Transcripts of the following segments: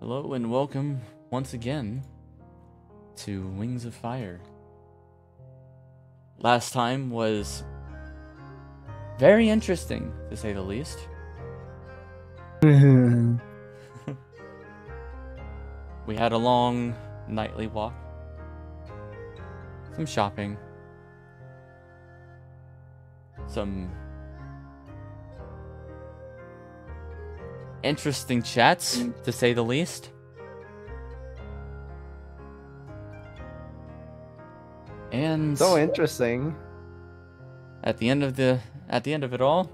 Hello and welcome once again to Wings of Fire. Last time was very interesting, to say the least. We had a long nightly walk, some shopping, some interesting chats, to say the least. And so interesting. At the end of it all,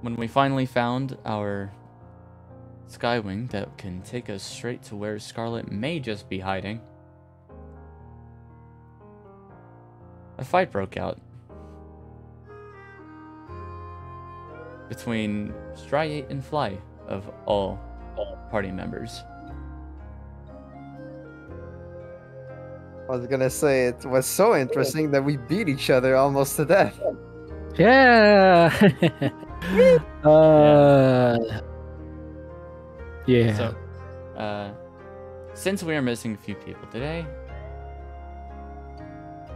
when we finally found our Skywing that can take us straight to where Scarlet may just be hiding, a fight broke out between Striate and Fly, of all party members. I was gonna say it was so interesting that we beat each other almost to death. Yeah. Yeah. So, since we are missing a few people today,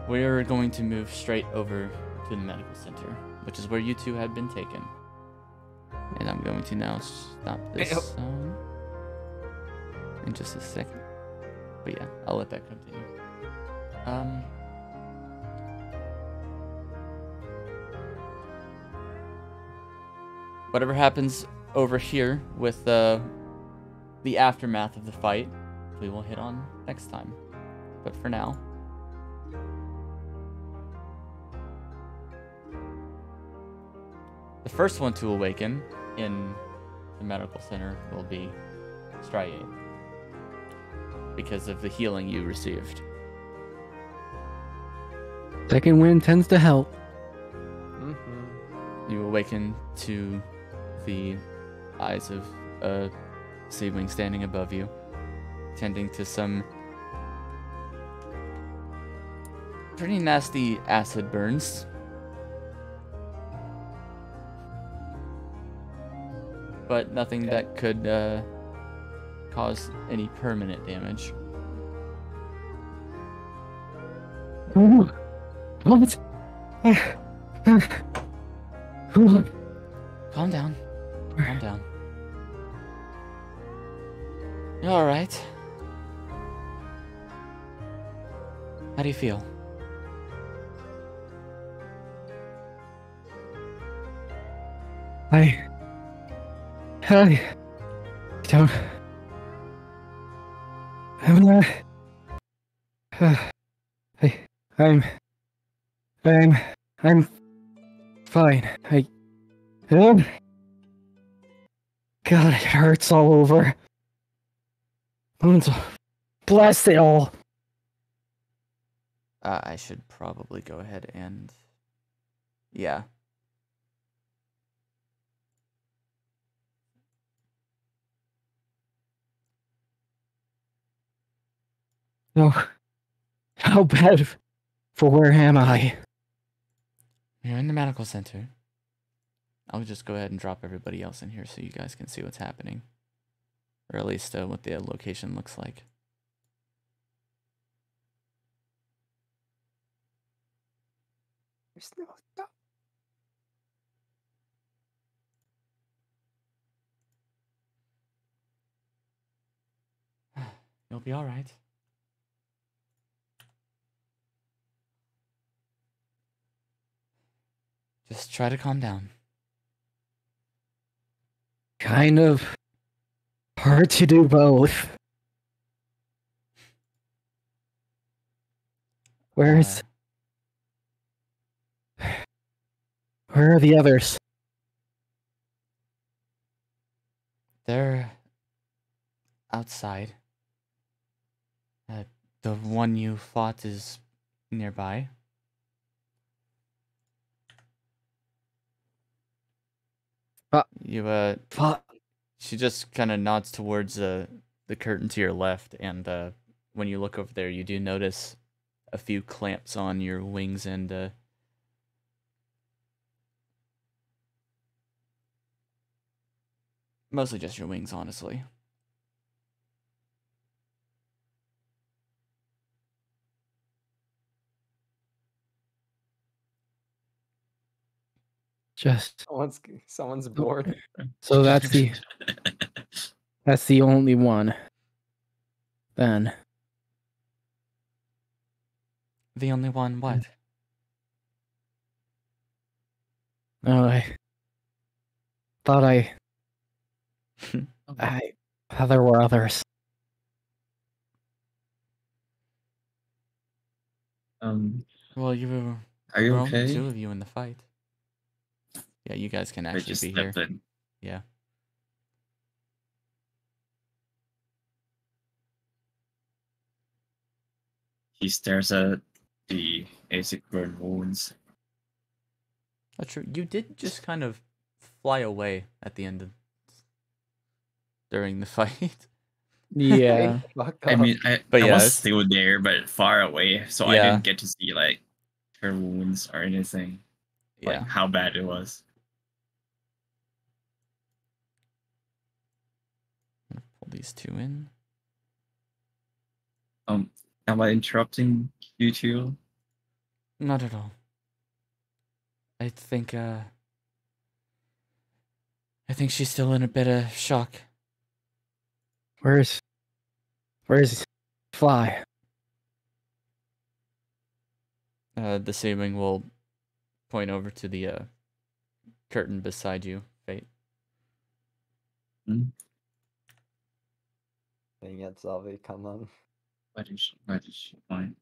we're going to move straight over to the medical center, which is where you two had been taken. And I'm going to now stop this in just a second. But yeah, I'll let that continue. Whatever happens over here with the aftermath of the fight, we will hit on next time. But for now, the first one to awaken in the medical center will be Striate, because of the healing you received. Second wind tends to help. You awaken to the eyes of a sea wing standing above you, tending to some pretty nasty acid burns. But nothing that could cause any permanent damage. What? Calm down. Calm down. You alright? How do you feel? I don't. I'm not. I'm fine. God, it hurts all over. Bless it all. I should probably go ahead and... Yeah. No. How bad? For where am I? You're in the medical center. I'll just go ahead and drop everybody else in here so you guys can see what's happening. Or at least what the location looks like. There's no stop. You'll be alright. Just try to calm down. Kind of hard to do both. Where are the others? They're outside. The one you fought is nearby. She just kind of nods towards the curtain to your left, and when you look over there, you do notice a few clamps on your wings and Mostly just your wings, honestly. Just Someone's bored. so that's the only one. Then The only one, what? oh, I thought I thought there were others. Well, you Are you were only okay? 2 of you in the fight. Yeah, you guys can I actually just be here. stepped in. Yeah. He stares at the ASIC burn wounds. That's true. You did just kind of fly away at the end of during the fight. Yeah. Fuck I off. mean, But I yeah, was it's- still there, but far away, so I Yeah. didn't get to see like her wounds or anything, like Yeah. how bad it was. Pull these 2 in. Am I interrupting you two? Not at all. I think she's still in a bit of shock. Where's Fly? The ceiling will point over to the curtain beside you, Fate. Dang it, Zalvi, come on. Why did she find?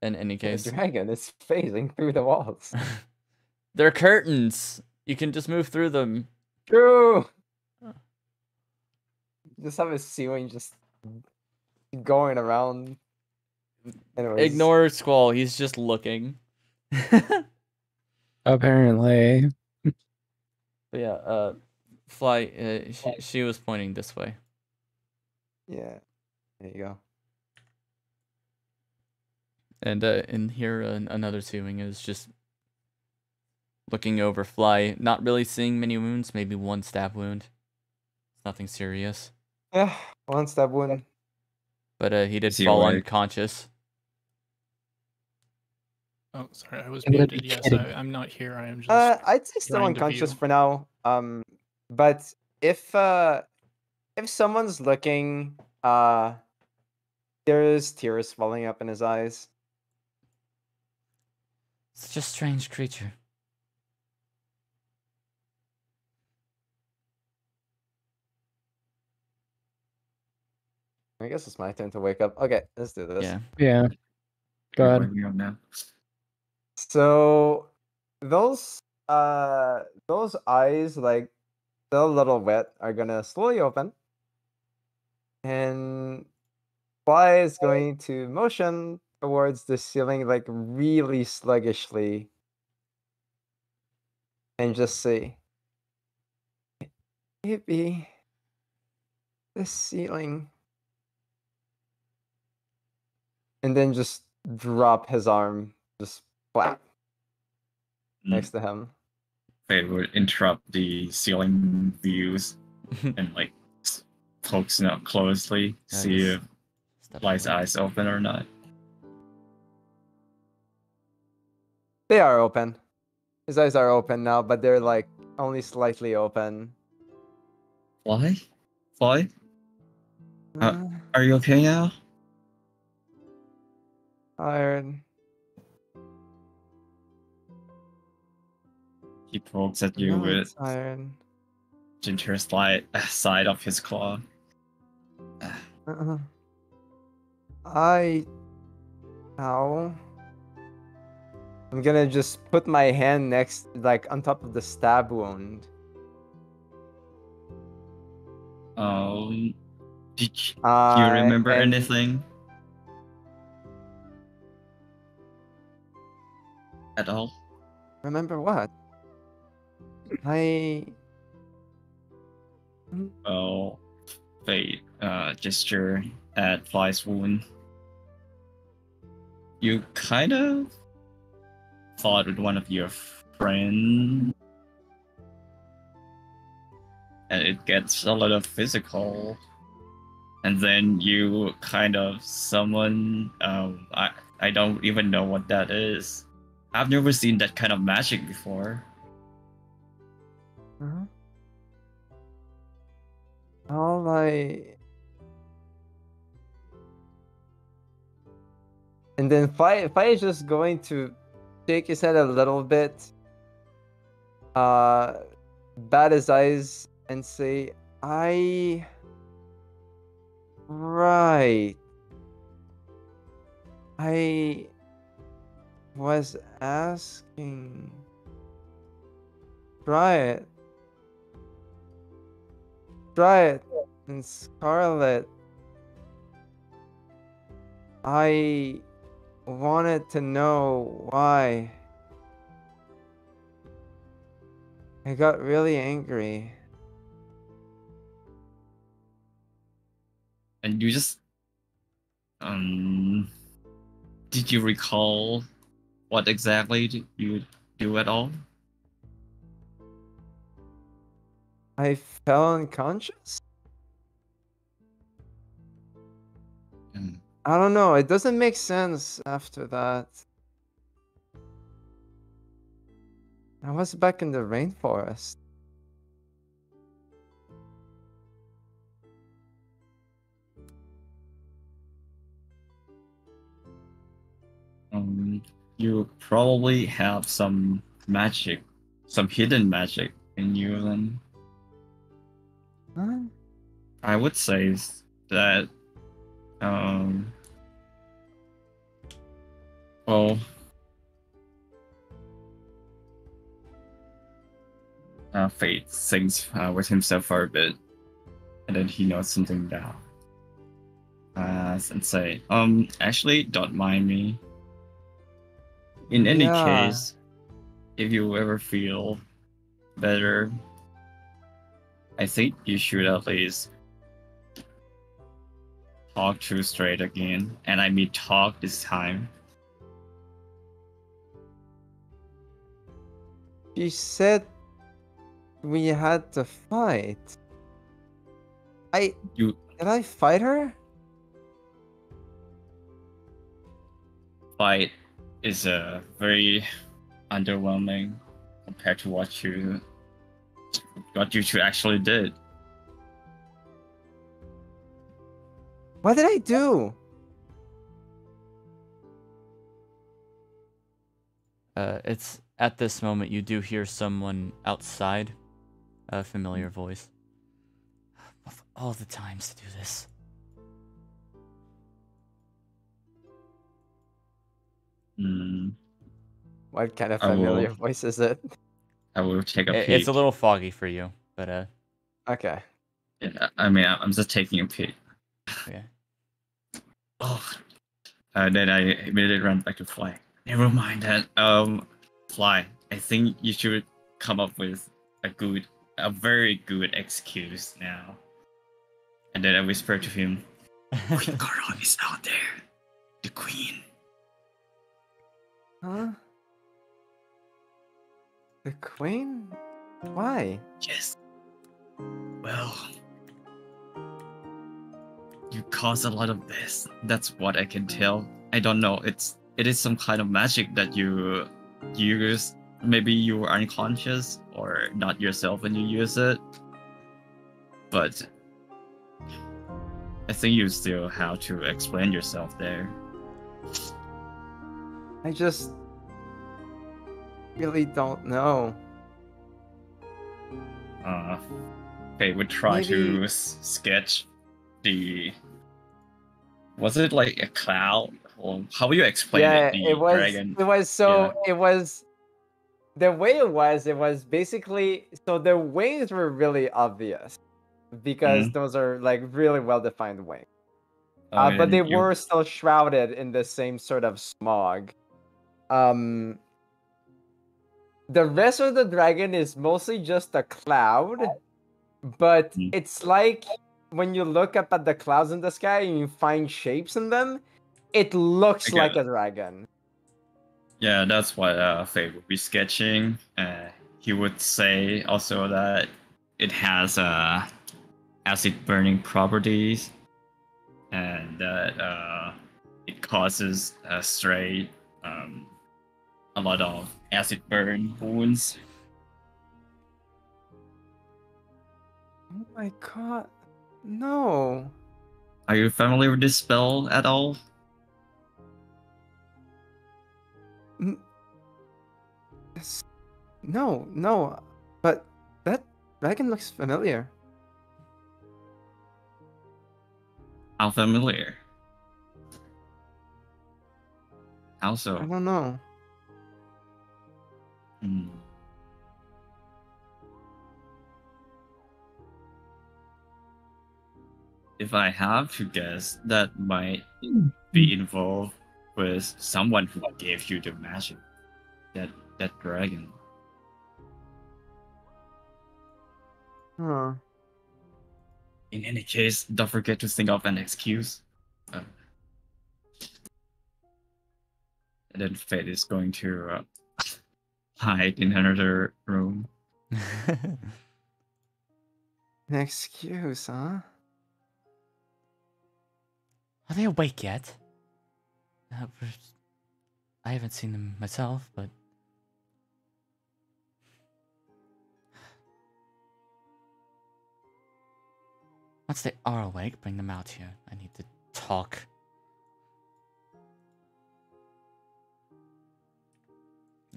In any The case, dragon is phasing through the walls. they're curtains. You can just move through them. True! Just have a ceiling just going around. Anyways. Ignore Squall. He's just looking. Apparently. But yeah, Fly. She was pointing this way. Yeah. There you go. And in here, another ceiling is just looking over Fly, not really seeing many wounds, maybe 1 stab wound. Nothing serious. Yeah, one stab wound. But he did Is he fall awake? unconscious. Oh, sorry, I was I'm gonna muted. be Yes, kidding. I'm not here. I am just. I'd say still trying to unconscious view. for now. But if someone's looking, there's tears welling up in his eyes. Such a strange creature. I guess it's my turn to wake up. Okay, let's do this. Yeah. Yeah. Go You're ahead. waking up now. So those eyes, like still a little wet, are gonna slowly open. And Fly is going to motion towards the ceiling like really sluggishly. And just say, maybe the ceiling. And then just drop his arm, just flat next to him. They would interrupt the ceiling views and like focus up closely, see if Step Fly's away. eyes open or not. They are open. His eyes are open now, but they're like only slightly open. Fly? Fly? Uh, Are you okay now? tired. He pokes at you Really with tired. Ginger's side of his claw. Ow. I'm gonna just put my hand next, like on top of the stab wound. Did you remember and- anything? At all? Remember what? I. Oh, Fate gesture at Fly's wound. You kind of thought with one of your friends and it gets a little physical. And then you kind of summon. I don't even know what that is. I've never seen that kind of magic before. Huh? All I. And then Fi is just going to shake his head a little bit, bat his eyes, and say, Right. I was asking. Try it. Try it. And Scarlet. I wanted to know why. I got really angry. And you just did you recall what exactly did you do at all? I fell unconscious? Mm. I don't know. It doesn't make sense after that. I was back in the rainforest. You probably have some magic, some hidden magic in you then. Huh? I would say that well, Fate thinks with himself for a bit, and then he notes something down. And say, actually, don't mind me. In any Yeah. case, if you ever feel better, I think you should at least talk to straight again, and I mean talk this time. She said we had to fight. You Did I fight her? fight is very underwhelming compared to what you two actually did. What did I do? It's at this moment you do hear someone outside, a familiar voice. Of all the times to do this. What kind of I will- familiar voice is it? I will take a peek. It's a little foggy for you, but Okay. Yeah, I mean, I'm just taking a peek. yeah. Oh, then I immediately ran back to Fly. Never mind that. Fly, I think you should come up with a very good excuse now. And then I whispered to him, Queen Carol is out there. The Queen. Huh? The Queen? Why? Yes. Well, you caused a lot of this. That's what I can tell. I don't know. It is some kind of magic that you use. Maybe you were unconscious or not yourself when you use it. But I think you still have to explain yourself there. I just really don't know. Okay, we try to Maybe- sketch the. Was it like a cloud? Or how will you explain Yeah, it? The it was. dragon. It was so. Yeah. It was. The way it was. It was basically. So the wings were really obvious, because those are like really well defined wings. Oh, But and they you- were still shrouded in the same sort of smog. The rest of the dragon is mostly just a cloud, but Mm. it's like when you look up at the clouds in the sky and you find shapes in them, it looks I get like it. a dragon. Yeah, that's what Faye would be sketching. He would say also that it has acid burning properties, and that it causes a lot of acid burn wounds. Oh my god. No. Are you familiar with this spell at all? No. But that dragon looks familiar. How familiar? How I so? don't know. Hmm. If I have to guess, that might be involved with someone who gave you the magic. That dragon. Huh. In any case, don't forget to think of an excuse. Uh, and then Fate is going to hide in another room. An excuse, huh? Are they awake yet? I haven't seen them myself, but once they are awake, bring them out here. I need to talk.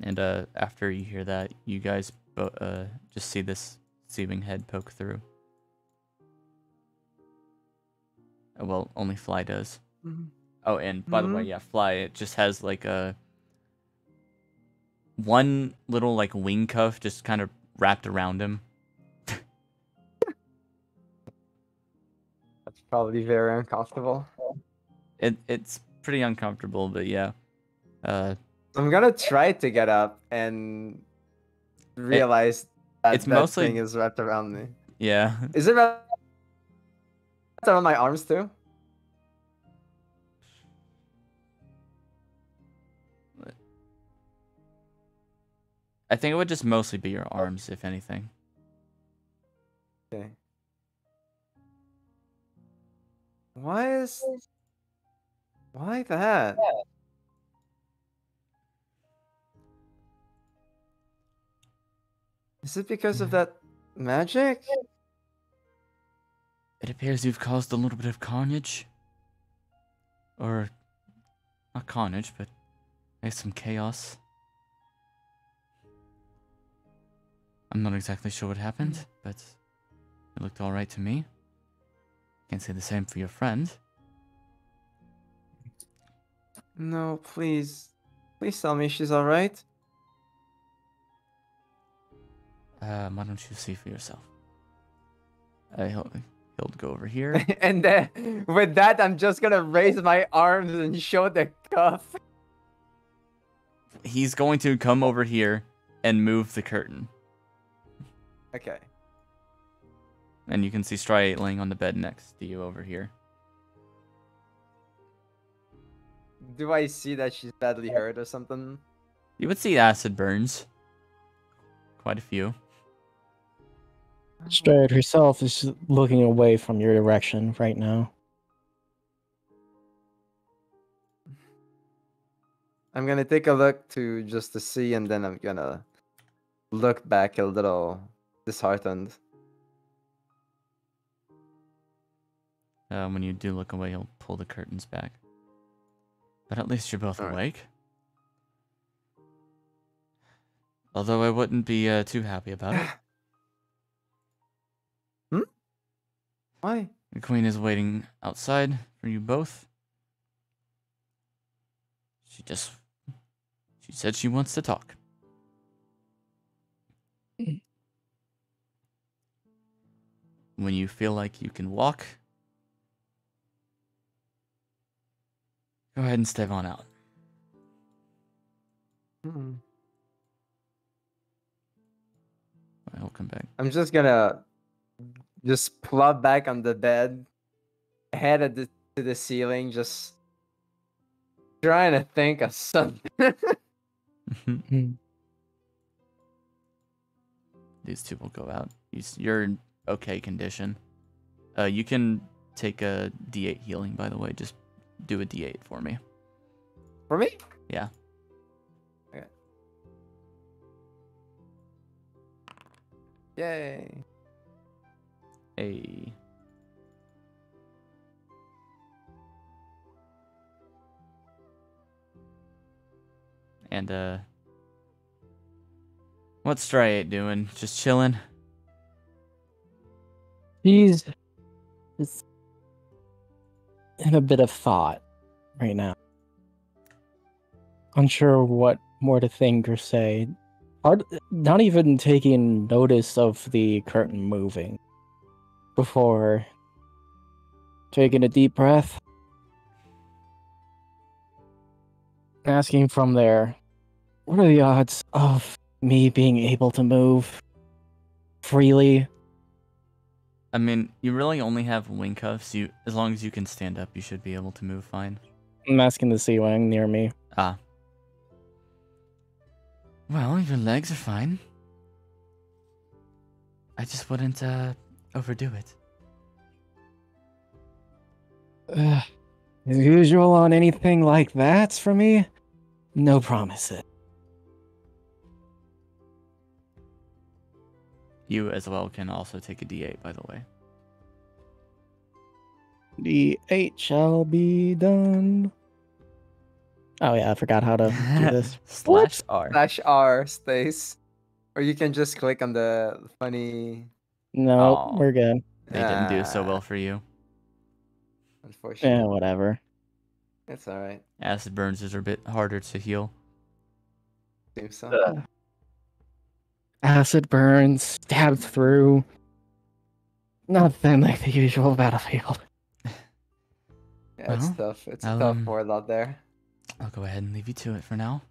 And after you hear that, you guys just see this seeming head poke through. Well, only Fly does. Mhm. Oh, and by the way, yeah, Fly, it just has like a one little like wing cuff just kind of wrapped around him. That's probably very uncomfortable. It's pretty uncomfortable, but yeah. I'm gonna try to get up and realize that it's that mostly- thing is wrapped around me. Yeah. Is it wrapped around my arms too? I think it would just mostly be your arms, if anything. Okay. Why that? Is it because of that magic? It appears you've caused a little bit of carnage. Or, not carnage, but maybe some chaos. I'm not exactly sure what happened, but it looked alright to me. Can't say the same for your friend. No, please. Please tell me she's alright. Why don't you see for yourself? He'll go over here. And then with that, I'm just gonna raise my arms and show the cuff. He's going to come over here and move the curtain. Okay. And you can see Stry laying on the bed next to you over here. Do I see that she's badly hurt or something? You would see acid burns. Quite a few. Strayed herself is looking away from your direction right now. I'm gonna take a look just to see, and then I'm gonna look back a little disheartened. When you do look away, he'll pull the curtains back. But at least you're both All right. awake. Although I wouldn't be too happy about it. Why? The queen is waiting outside for you both. She said she wants to talk. When you feel like you can walk, go ahead and step on out. Mm-mm. I'll come back. I'm just gonna plop back on the bed, head to the ceiling, just trying to think of something. These two will go out. You're in okay condition. You can take a D8 healing, by the way. Just do a D8 for me. For me? Yeah. Okay. Yay. A. And what's Stray doing? Just chilling? He's just in a bit of thought right now. Unsure what more to think or say. Not even taking notice of the curtain moving before taking a deep breath. Asking from there, what are the odds of me being able to move freely? I mean, you really only have wing cuffs. As long as you can stand up, you should be able to move fine. I'm asking the sea wing near me. Ah. Well, your legs are fine. I just wouldn't overdo it. As usual on anything like that for me, no promises. You as well can also take a D8, by the way. The 8 shall be done. Oh yeah, I forgot how to do this. Slash R. /R space. Or you can just click on the funny. No, Aw. we're good. They didn't do so well for you. Unfortunately. Yeah, whatever. It's alright. Acid burns is a bit harder to heal. Seems so. Acid burns, stabbed through. Nothing like the usual battlefield. Yeah, it's Well, tough. It's a I'll, tough world out there. I'll go ahead and leave you to it for now.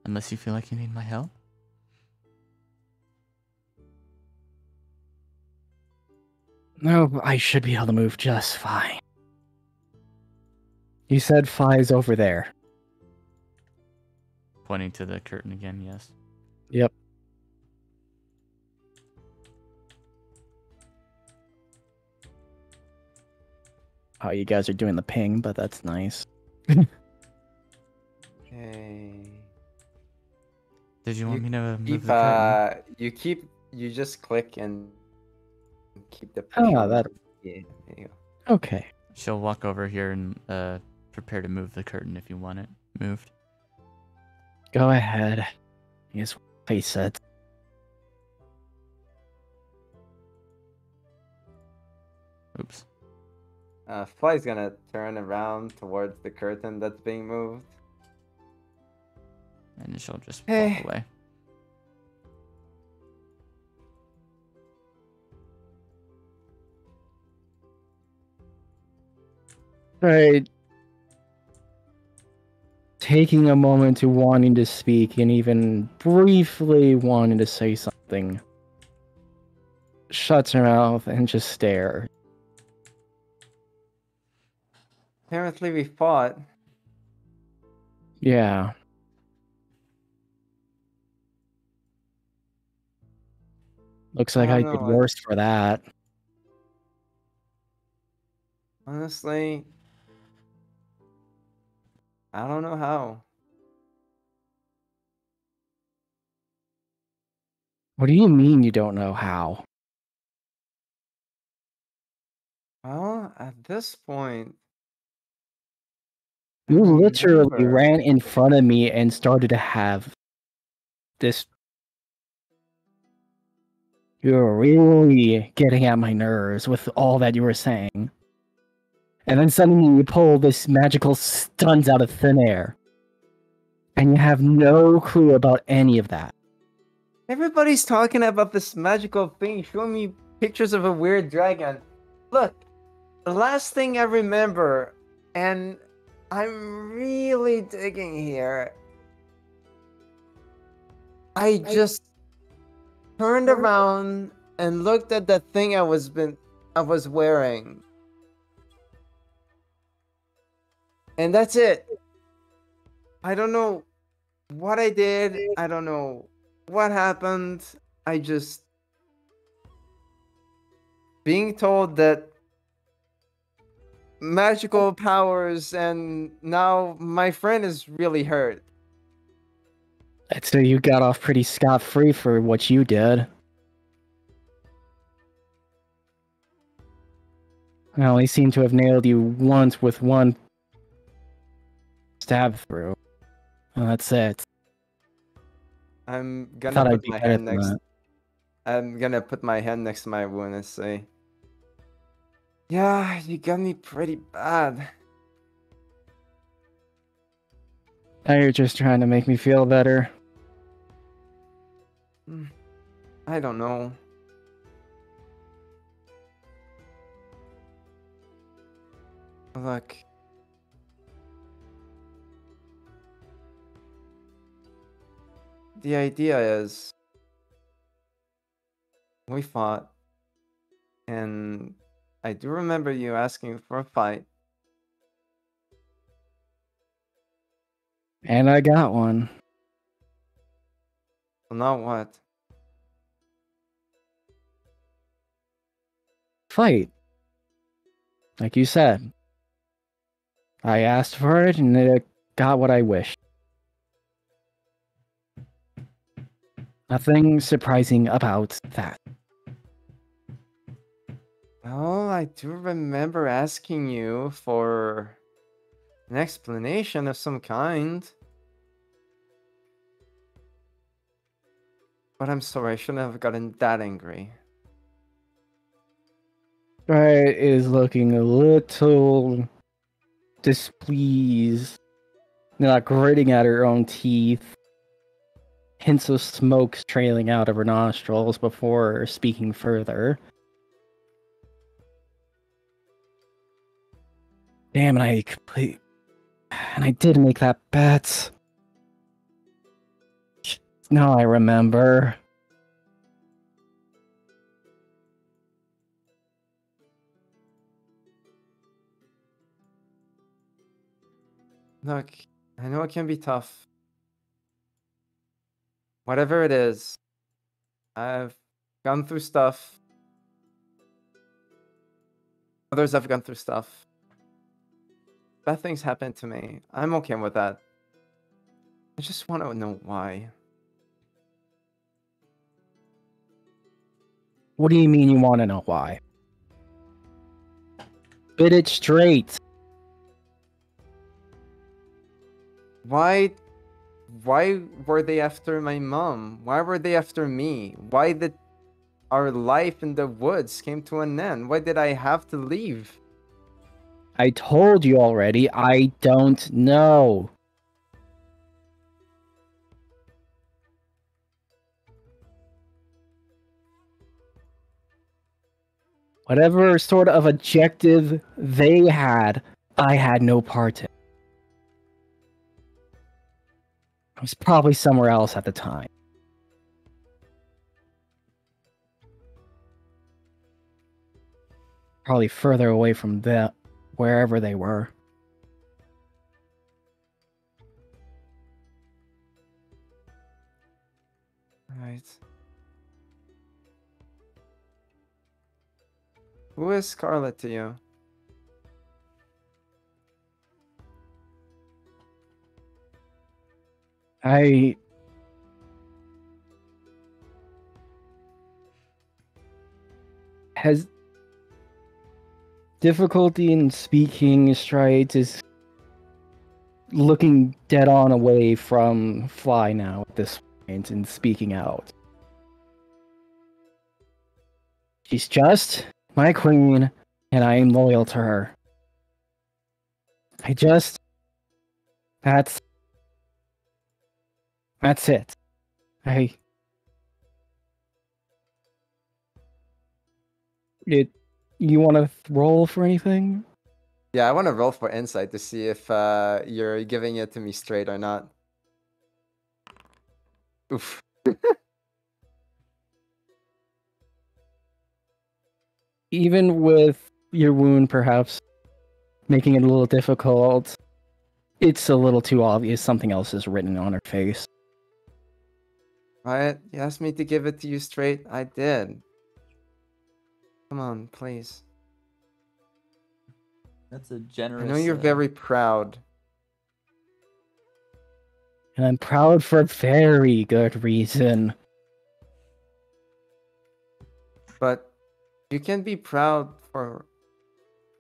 Unless you feel like you need my help. No, I should be able to move just fine. You said Fi's over there. Pointing to the curtain again, yes. Yep. Oh, you guys are doing the ping, but that's nice. Hey. Did you want me to move Keep, the curtain? you just click and keep the push Ah, on that- Yeah, there you go. Okay. She'll walk over here and prepare to move the curtain if you want it moved. Go ahead. Here's what he said. Oops. Fly's gonna turn around towards the curtain that's being moved. And then she'll just Hey. walk away. Right. Taking a moment to wanting to speak and even briefly wanting to say something. Shuts her mouth and just stares. Apparently we fought. Yeah. Looks like I don't did know, worse for that. Honestly, I don't know how. What do you mean you don't know how? Well, at this point, I You don't literally remember. ran in front of me and started to have this. You're really getting at my nerves with all that you were saying. And then suddenly you pull this magical stunt out of thin air. And you have no clue about any of that. Everybody's talking about this magical thing, showing me pictures of a weird dragon. Look, the last thing I remember, and I'm really digging here. I just turned around and looked at the thing I was wearing. And that's it. I don't know what I did. I don't know what happened. I just being told that magical powers and now my friend is really hurt. So you got off pretty scot-free for what you did. I only seem to have nailed you once with one stab through. And that's it. I'm I gonna thought I'd put be my better hand than next. that. I'm gonna put my hand next to my wound and say, "Yeah, you got me pretty bad." Now you're just trying to make me feel better. I don't know. Look. The idea is we fought, and I do remember you asking for a fight. And I got one. So now what? Fight. Like you said. I asked for it and it got what I wished. Nothing surprising about that. Well, I do remember asking you for an explanation of some kind. But I'm sorry, I shouldn't have gotten that angry. Right is looking a little displeased, not gritting at her own teeth. Hints of smoke trailing out of her nostrils before speaking further. Damn, and I did make that bet. Now I remember. Look, I know it can be tough. Whatever it is, I've gone through stuff. Others have gone through stuff. Bad things happen to me. I'm okay with that. I just want to know why. What do you mean you want to know why? Spit it straight. Why were they after my mom? Why were they after me? Why did our life in the woods came to an end? Why did I have to leave? I told you already, I don't know. Whatever sort of objective they had, I had no part in. I was probably somewhere else at the time. Probably further away from them, wherever they were. Right. Who is Scarlet to you? I has difficulty in speaking straight, is looking dead on away from Fly now at this point and speaking out. She's just my queen, and I am loyal to her. That's it. You want to roll for anything? Yeah, I want to roll for insight to see if you're giving it to me straight or not. Oof. Even with your wound perhaps making it a little difficult, it's a little too obvious something else is written on her face. Right? You asked me to give it to you straight. I did. Come on, please. That's a I generous. know you're very proud. And I'm proud for a very good reason. But you can be proud for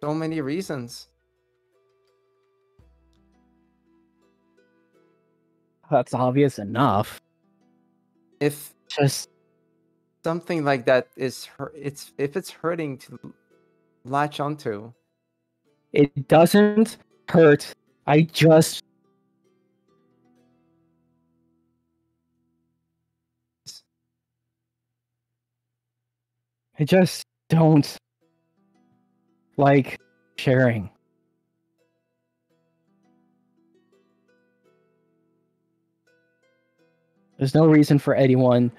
so many reasons. That's obvious enough. If Just something like that is if it's hurting to latch onto, it doesn't hurt. I just don't like sharing. There's no reason for anyone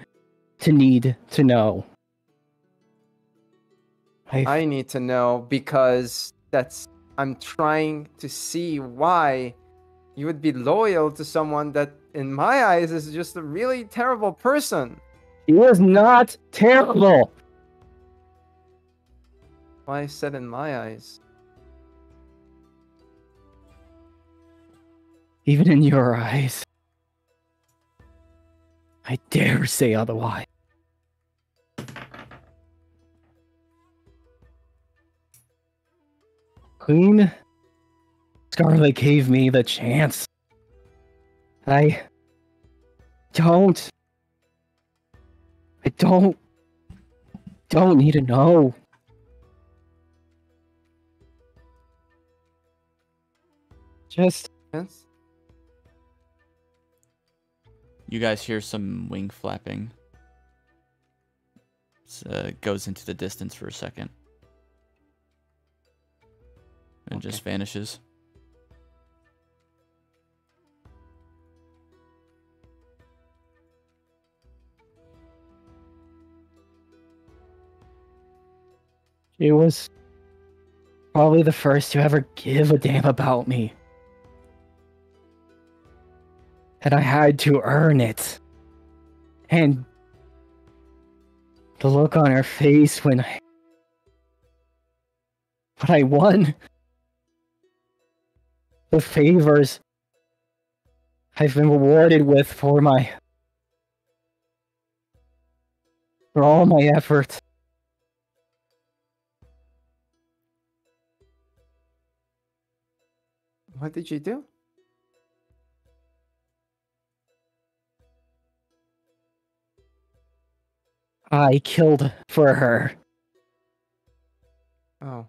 to need to know. I need to know because I'm trying to see why you would be loyal to someone that in my eyes is just a really terrible person. He was not terrible. Why I said in my eyes? Even in your eyes. I dare say otherwise. Queen Scarlet gave me the chance. I don't need to know. Just Yes? You guys hear some wing flapping. It goes into the distance for a second. And just vanishes. She was probably the first to ever give a damn about me. And I had to earn it. And the look on her face when I won the favors I've been rewarded with for all my efforts. What did you do? I killed for her. Oh.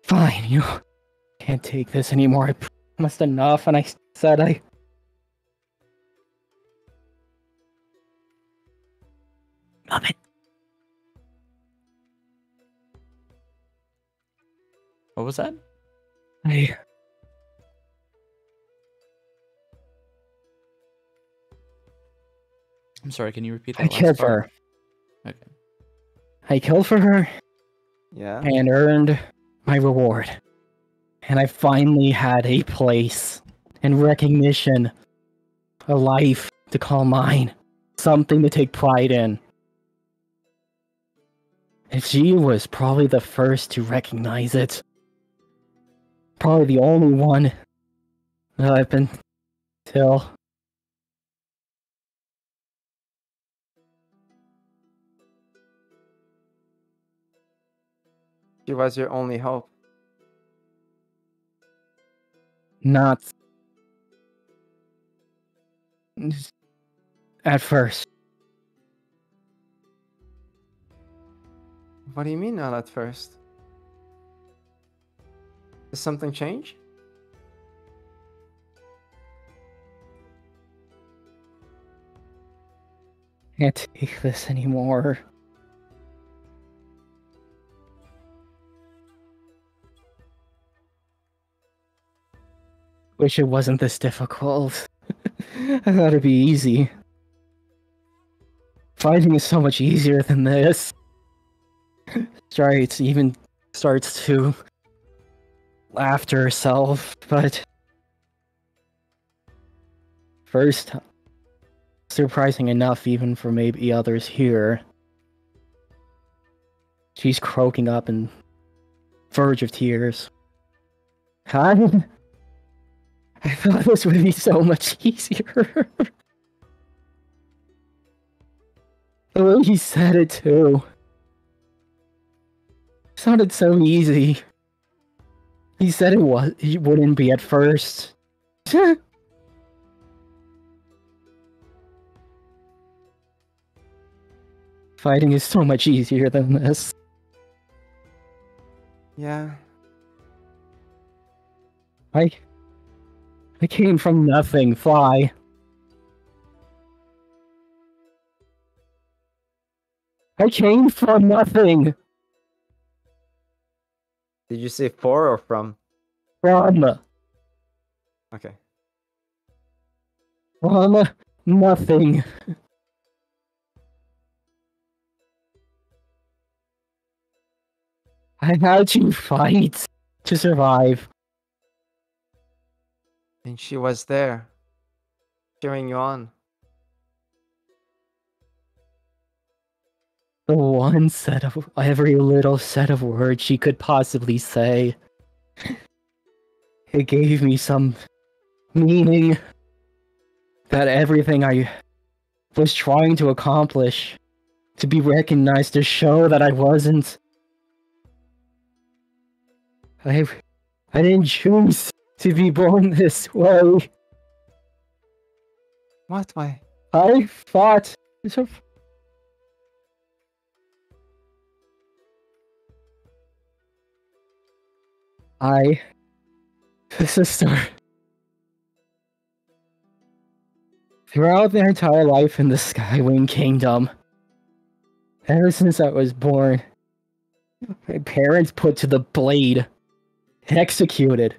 Fine, you can't take this anymore. I promised enough, and I said Stop it. What was that? I'm sorry, can you repeat that I last killed for part? her. Okay. I killed for her Yeah. and earned my reward. And I finally had a place and recognition, a life to call mine, something to take pride in. And she was probably the first to recognize it. Probably the only one that I've been till. She was your only hope. Not at first. What do you mean not at first? Did something change? Can't take this anymore. Wish it wasn't this difficult. I thought it'd be easy. Fighting is so much easier than this. Strides even starts to laugh to herself, but first surprising enough even for maybe others here. She's croaking up and verge of tears. I thought this would be so much easier. The way he said it too. It sounded so easy. He said it wouldn't be at first. Fighting is so much easier than this. Yeah. I came from nothing, Fly. I came from nothing. Did you say for or from? From Okay. nothing. I had to fight to survive. And she was there, cheering you on. The one set of every little set of words she could possibly say. It gave me some meaning that everything I was trying to accomplish, to be recognized, to show that I wasn't. I didn't choose to be born this way. What way? I fought. Sister. Throughout their entire life in the Skywing Kingdom, ever since I was born, my parents put to the blade, executed.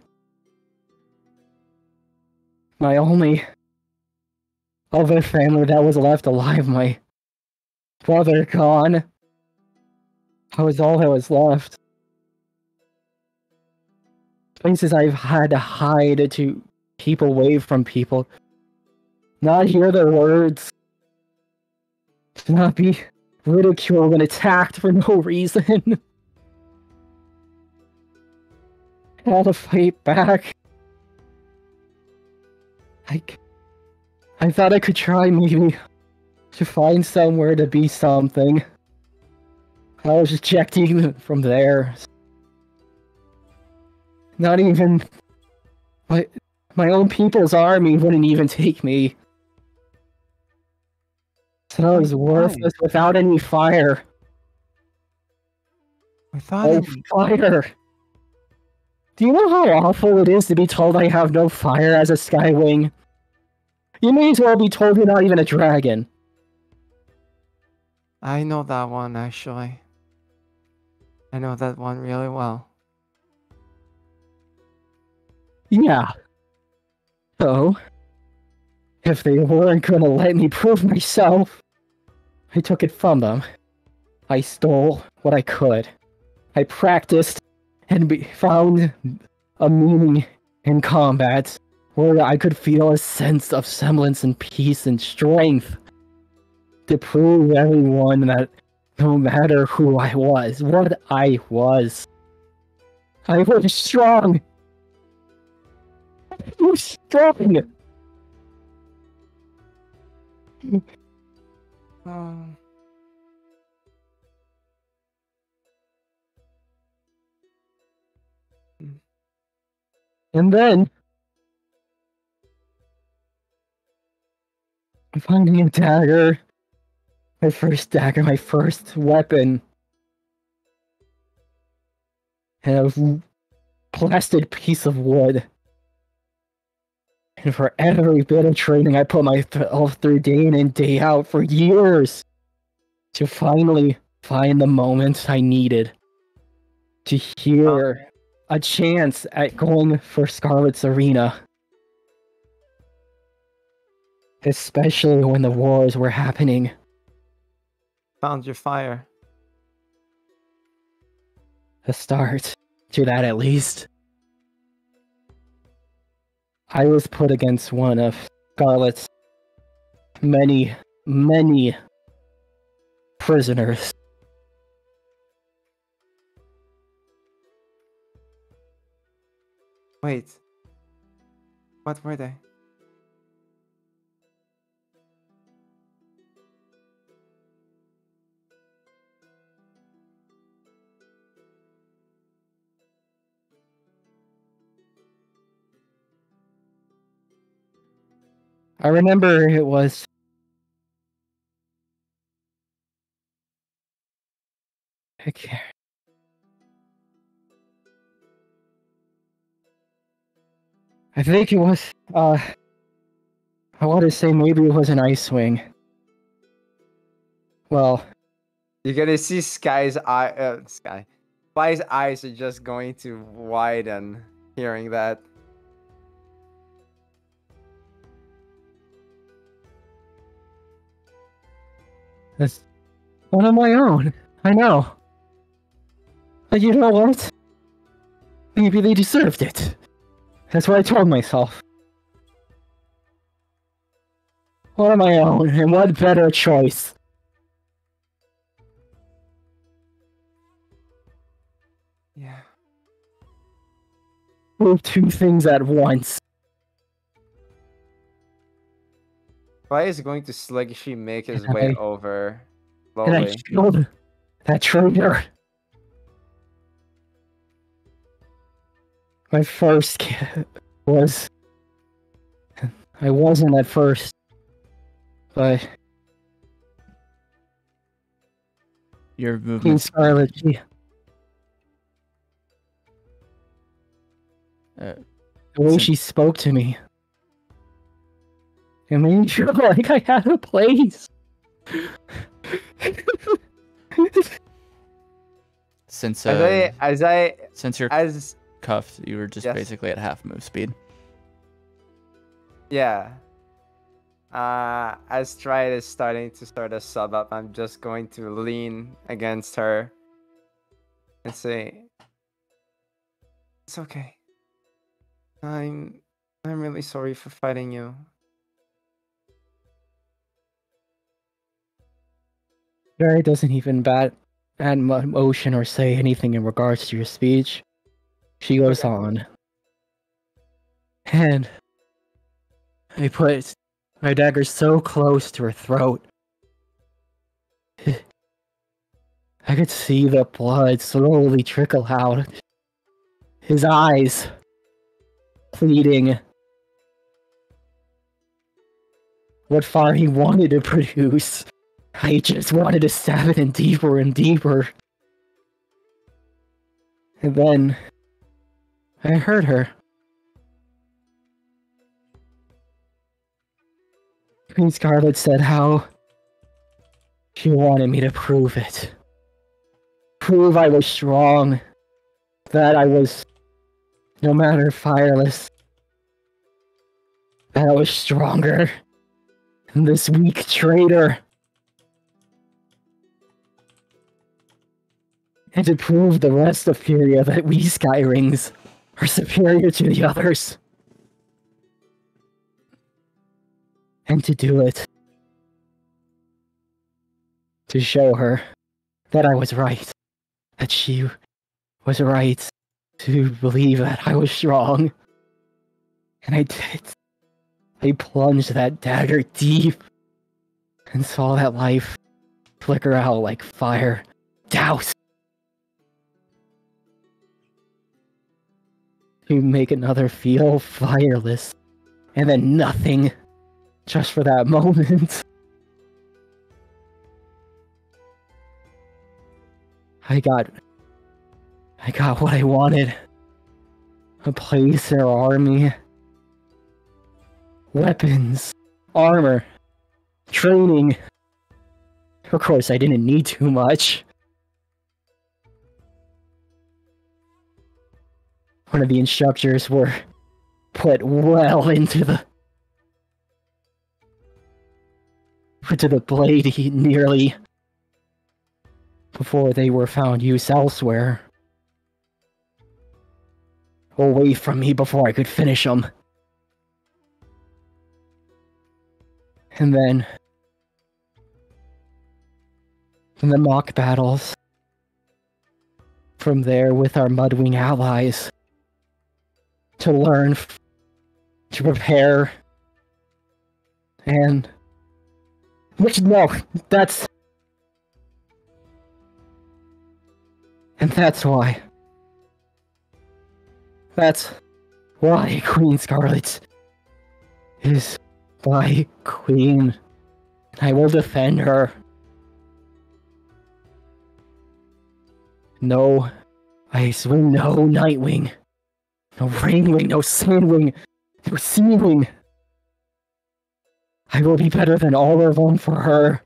My only other family that was left alive, my brother gone. I was all that was left. Places I've had to hide, to keep away from people. Not hear their words. To not be ridiculed and attacked for no reason. Had to fight back. I thought I could try maybe to find somewhere to be something. I was rejecting from there. Not even my own people's army wouldn't even take me. So I was worthless without any fire. Without Fire! Do you know how awful it is to be told I have no fire as a Skywing? You may as well be told you're not even a dragon. I know that one, actually. I know that one really well. Yeah. So, if they weren't gonna let me prove myself, I took it from them. I stole what I could. I practiced and found a meaning in combat where I could feel a sense of semblance and peace and strength to prove everyone that no matter who I was, what I was strong. I was strong. And then, finding a dagger, my first weapon, and a blasted piece of wood. And for every bit of training I put myself through day in and day out for years, to finally find the moment I needed to hear a chance at going for Scarlet's Arena. Especially when the wars were happening. Found your fire. A start to that, at least. I was put against one of Scarlet's many, many prisoners. Wait. What were they? I remember it was... Okay. I think it was, I want to say maybe it was an ice wing. Well, You're gonna see Spy's eyes are just going to widen hearing that. that's one of my own. I know. But you know what? Maybe they deserved it. That's what I told myself. One of my own, and what better choice? Yeah. Prove two things at once. Spy is going to sluggishly make his And way I- over. And I Slowly. killed that traitor. My first was... I wasn't at first. But Your Queen movement. Scarlet, Uh, the way Sim- she spoke to me, it made me feel like I had a place. since As you're as cuffed, you were just Yes. basically at half move speed. yeah. As Stride is starting to sort of sub up, I'm just going to lean against her and say, "It's okay. I'm really sorry for fighting you." Barry doesn't even bat an motion or say anything in regards to your speech. She goes Okay. on. And I put my dagger so close to her throat. I could see the blood slowly trickle out. His eyes pleading what fire he wanted to produce. I just wanted to stab it in deeper and deeper. And then I heard her. Queen Scarlet said how she wanted me to prove it. Prove I was strong. That I was, no matter fireless, that I was stronger than this weak traitor. And to prove the rest of Furia that we Skyrings are superior to the others. And to do it. To show her that I was right. That she was right to believe that I was strong. And I did. I plunged that dagger deep and saw that life flicker out like fire. Douse! To make another feel fireless. And then nothing. Just for that moment. I got what I wanted. A place in our army. Weapons. Armor. Training. Of course, I didn't need too much. One of the instructors were put well into the blade nearly before they were found use elsewhere. Away from me before I could finish them. And then in the mock battles, from there with our Mudwing allies, to learn, to prepare, and which no, that's and that's why Queen Scarlet is my queen. I will defend her. No Icewing, no Nightwing, no Rainwing, no Sandwing, no Seawing. I will be better than all of them for her,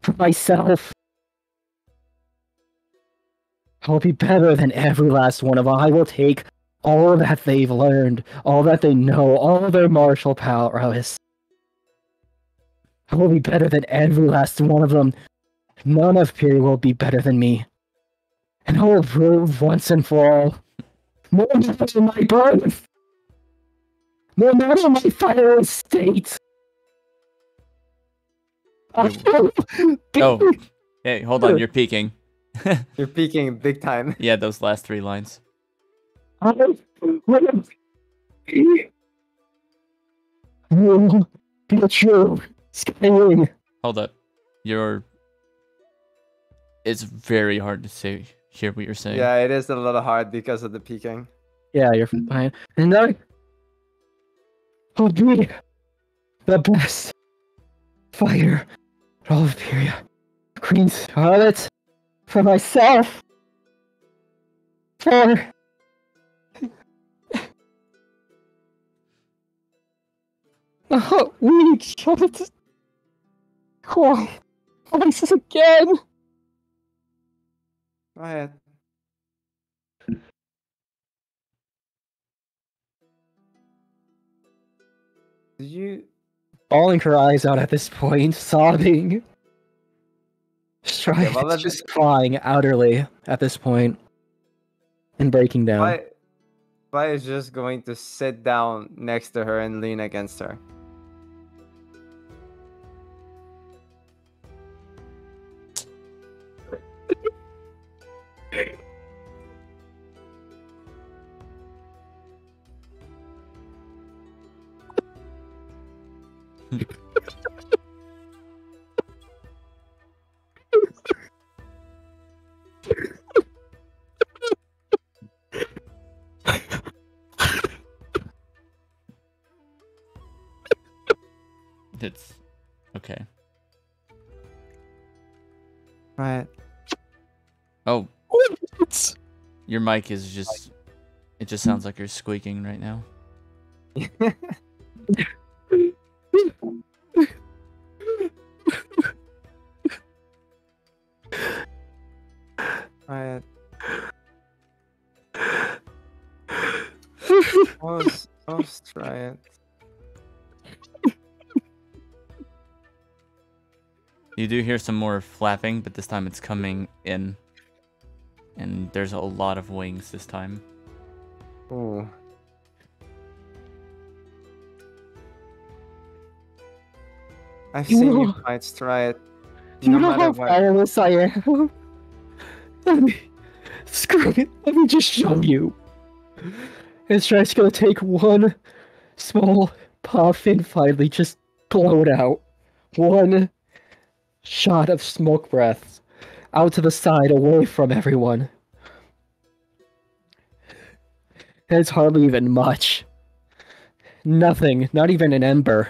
for myself. I will be better than every last one of them. I will take all that they've learned, all that they know, all of their martial prowess. I will be better than every last one of them. None of Fury will be better than me. And I will prove once and for all, no matter my birth, no matter my fire state. Oh, hey, hold on, you're peeking. You're peeking big time. Yeah, those last 3 lines. I will be a true Skywing. Hold up. It's very hard to hear what you're saying. Yeah, it is a little hard because of the peeking. Yeah, you're fine. And I will be the best fighter in all of Furia. Queen Scarlet, for myself, for we can't call voices again. Go ahead. Did you? Bawling her eyes out at this point, sobbing. Yeah, well, Just crying outerly at this point. And breaking down. Vi is just going to sit down next to her and lean against her. It's okay. Right. Oh, your mic is just... It just sounds like you're squeaking right now. Right. Let's try it. You do hear some more flapping, but this time it's coming in. And there's a lot of wings this time. Ooh. I've seen you fight, try it. Do you No know matter how what. fireless I am? Screw it. Let me just show you. It's just gonna take one small puff and finally just blow it out. One shot of smoke breaths out to the side away from everyone. And it's hardly even much. Nothing, not even an ember.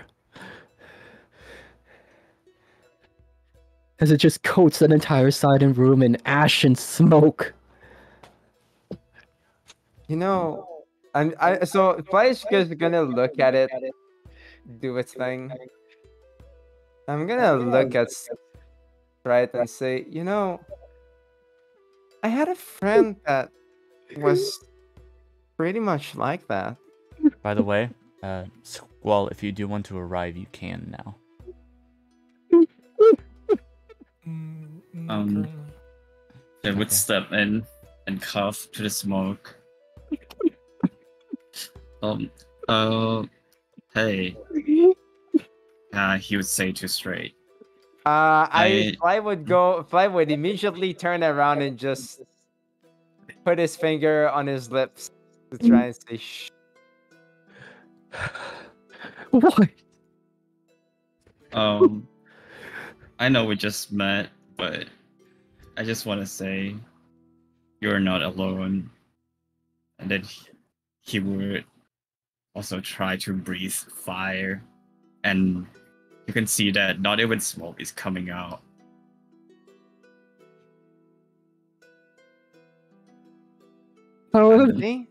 As it just coats that entire side and room in ash and smoke. You know, so Fleisch's gonna look at it, do its thing. I'm gonna look at Stride and say, you know, I had a friend that was pretty much like that. By the way, Squall, if you do want to arrive, you can now. They would step in and cough to the smoke. Hey, he would say too straight. Fly would immediately turn around and just put his finger on his lips to try and say shh. What? I know we just met, but I just want to say you're not alone, and that he would also try to breathe fire, and you can see that not even smoke is coming out. How See?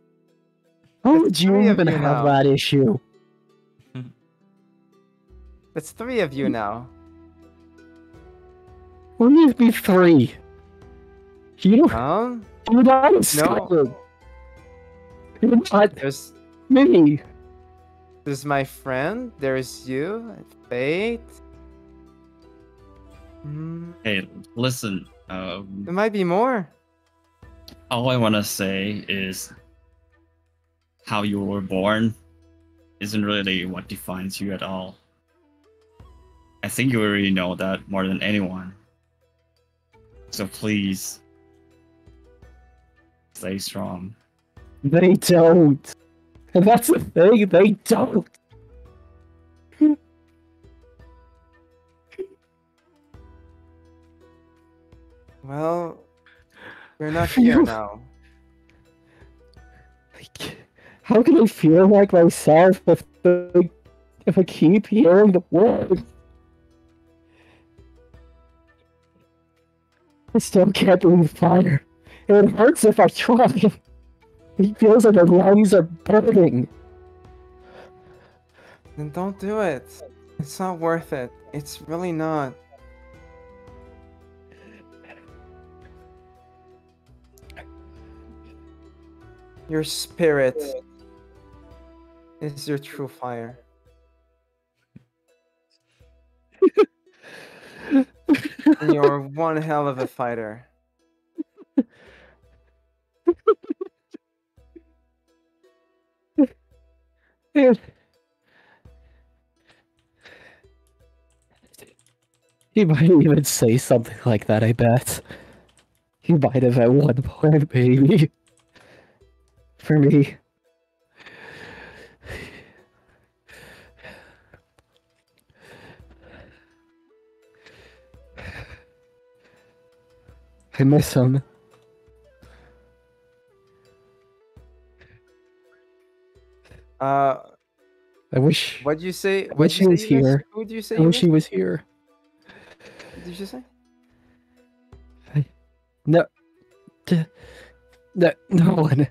would you three of even you have now. that issue? It's 3 of you now. What do you be 3? You Huh? you're not No. Skyrim. You're not There's me. my friend. There's you. Fate. Hey, listen. There might be more. All I want to say is how you were born isn't really what defines you at all. I think you already know that more than anyone. So please, stay strong. They don't. And that's the thing, they don't. Well, you're not here now. Like, how can I feel like myself if I keep hearing the words? I still can't breathe fire. It hurts if I try. It feels like my lungs are burning. Then don't do it. It's not worth it. It's really not. Your spirit is your true fire. And you're one hell of a fighter. He might even say something like that, I bet. He might have at one point, maybe. For me. I miss him. I wish. What'd you say? wish he was here. Who'd you say? I wish he was here. What did you say? No, no one.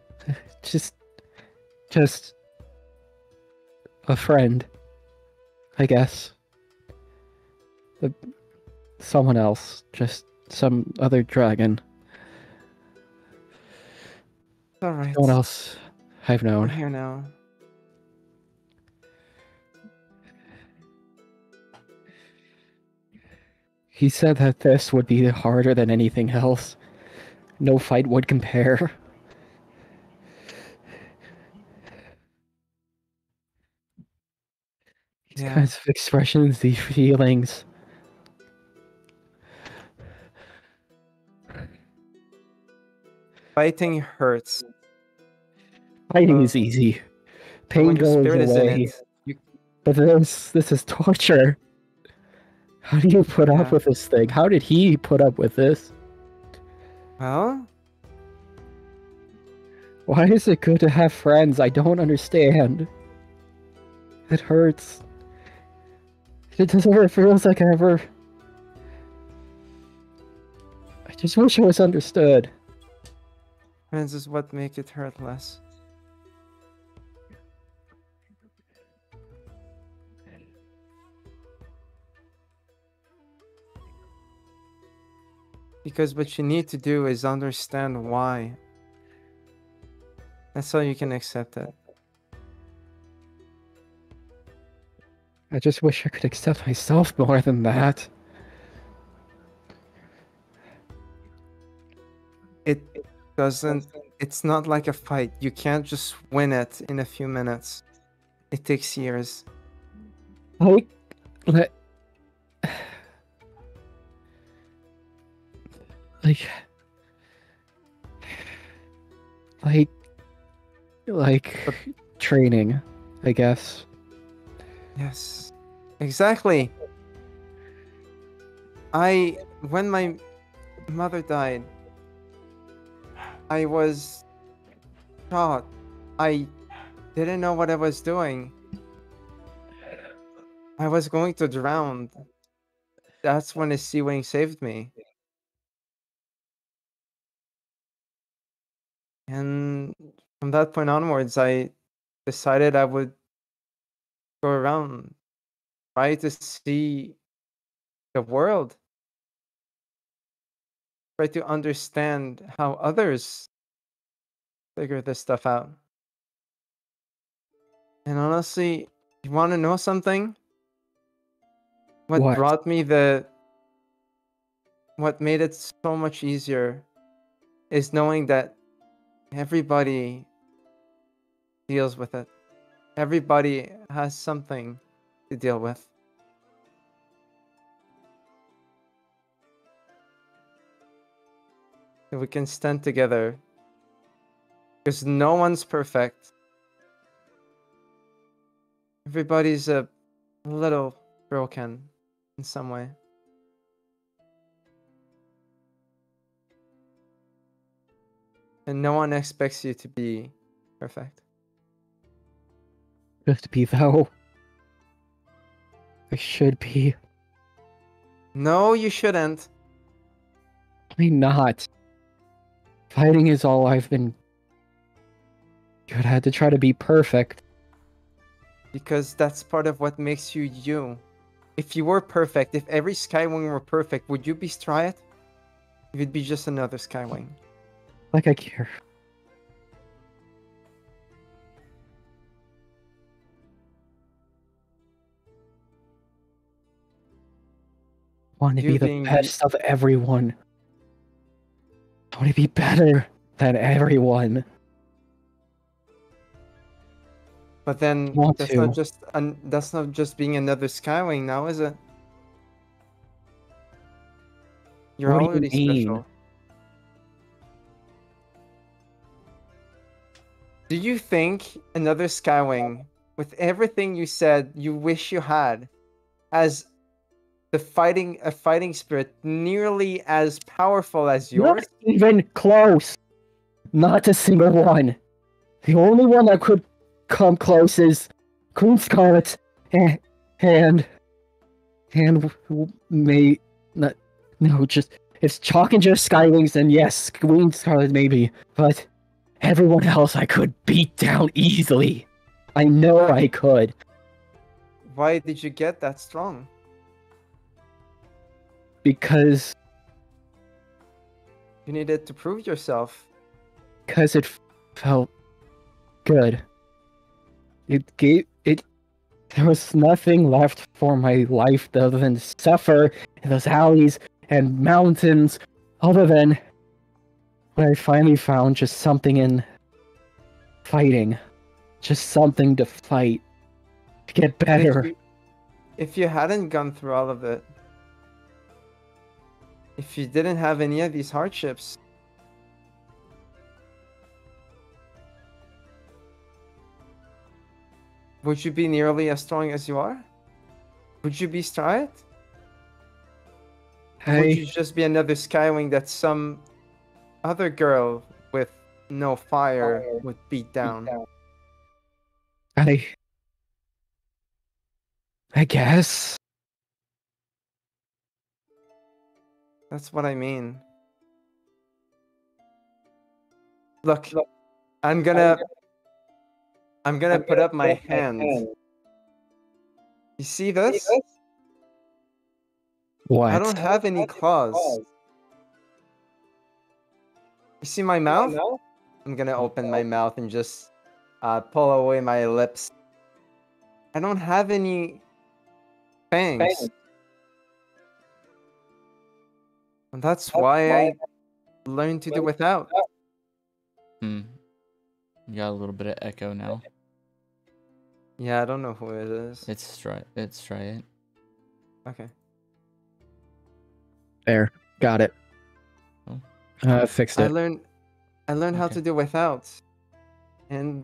Just a friend, I guess. Someone else, just some other dragon. All right. No one else I've I'm known. here now. He said that this would be harder than anything else. No fight would compare. These Yeah. kinds of expressions, these feelings. Fighting hurts. Fighting is easy. Pain When your goes spirit is in away. it, But this is torture. How do you put up Yeah. with this thing? How did he put up with this? well, Why is it good to have friends? I don't understand. It hurts. It just never feels like I ever... I just wish I was understood. friends is what make it hurt less. Because what you need to do is understand why. That's how you can accept it. I just wish I could accept myself more than that. It doesn't. It's not like a fight. You can't just win it in a few minutes. It takes years. I Let, like, like, like training, I guess. Yes, exactly. When my mother died, I was taught. I didn't know what I was doing. I was going to drown. That's when the sea wing saved me. And from that point onwards, I decided I would go around, try to see the world, try to understand how others figure this stuff out. And honestly, you want to know something? What What? brought me what made it so much easier is knowing that everybody deals with it. Everybody has something to deal with. If we can stand together, because no one's perfect. Everybody's a little broken in some way. And no one expects you to be perfect. Just be though. I should be. No, you shouldn't. Why not? Fighting is all I've been. You had to try to be perfect. Because that's part of what makes you you. If you were perfect, if every Skywing were perfect, would you be Striat? You'd be just another Skywing. Like I care. Want to You be the being best of everyone. I want to be better than everyone. But then Want that's to. not just being another Skywing now, is it? You're What do you already mean? special. Do you think another Skywing, with everything you said you wish you had, has a fighting spirit nearly as powerful as yours? Not even close. Not a single one. The only one that could come close is Queen Scarlet and may not no just it's Chalk and just Skywings and yes, Queen Scarlet maybe, but everyone else I could beat down easily. I know I could. Why did you get that strong? Because You needed to prove yourself. it felt good. It there was nothing left for my life other than suffer in those alleys and mountains, other than when I finally found just something in fighting. Just something to fight. To get better. If you hadn't gone through all of it, if you didn't have any of these hardships, would you be nearly as strong as you are? Would you be Striat? Or would you just be another Skywing that some other girl with no fire would beat down? I guess. That's what I mean. Look, I'm gonna put up my hand. You see this? What? I don't have any claws. You see my mouth? I'm gonna open my mouth and just pull away my lips. I don't have any fangs. And that's why I learned to do without. You got a little bit of echo now. Yeah, I don't know who it is. It's Striate. Okay. There, got it. Oh. Fixed I it. learned how Okay. to do without. And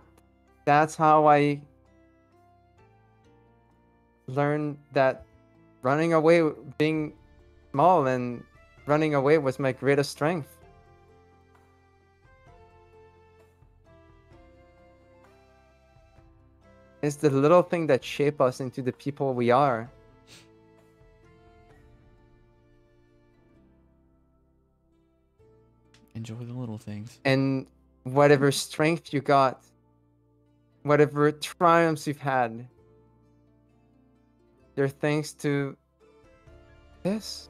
that's how I learned that running away, being small and running away was my greatest strength. It's the little thing that shape us into the people we are. Enjoy the little things. And whatever strength you got, whatever triumphs you've had, they're thanks to this.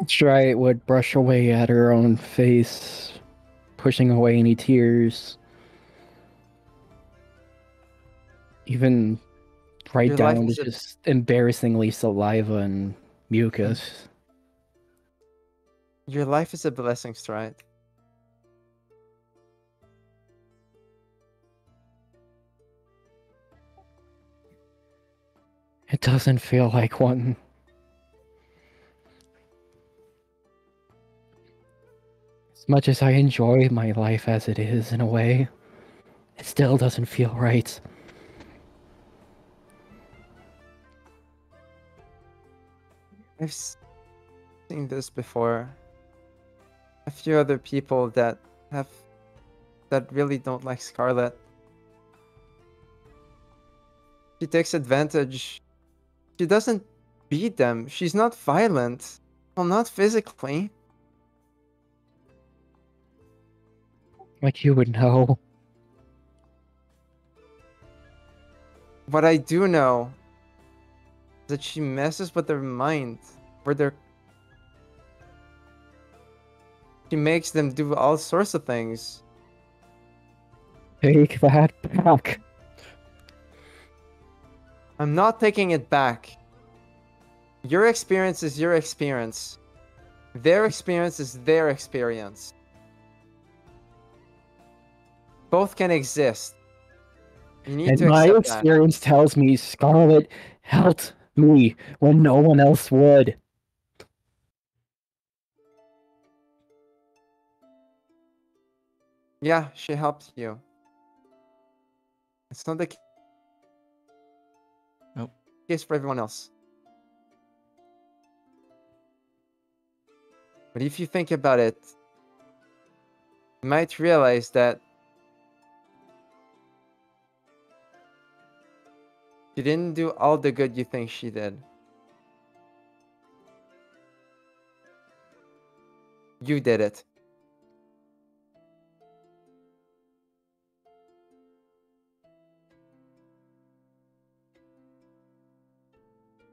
Stride would brush away at her own face, pushing away any tears. Even right Your life down to is a just embarrassingly saliva and mucus. Your life is a blessing, Stride. It doesn't feel like one. As much as I enjoy my life as it is in a way, it still doesn't feel right. I've seen this before. A few other people that really don't like Scarlet. She takes advantage. She doesn't beat them. She's not violent. Well, not physically. Like you would know. What I do know is that she messes with their mind, she makes them do all sorts of things. Take that back. I'm not taking it back. Your experience is your experience. Their experience is their experience. Both can exist. You need And to my accept that. experience tells me Scarlet helped me when no one else would. Yeah, she helped you. It's not the Nope. case for everyone else. But if you think about it, you might realize that she didn't do all the good you think she did. You did it.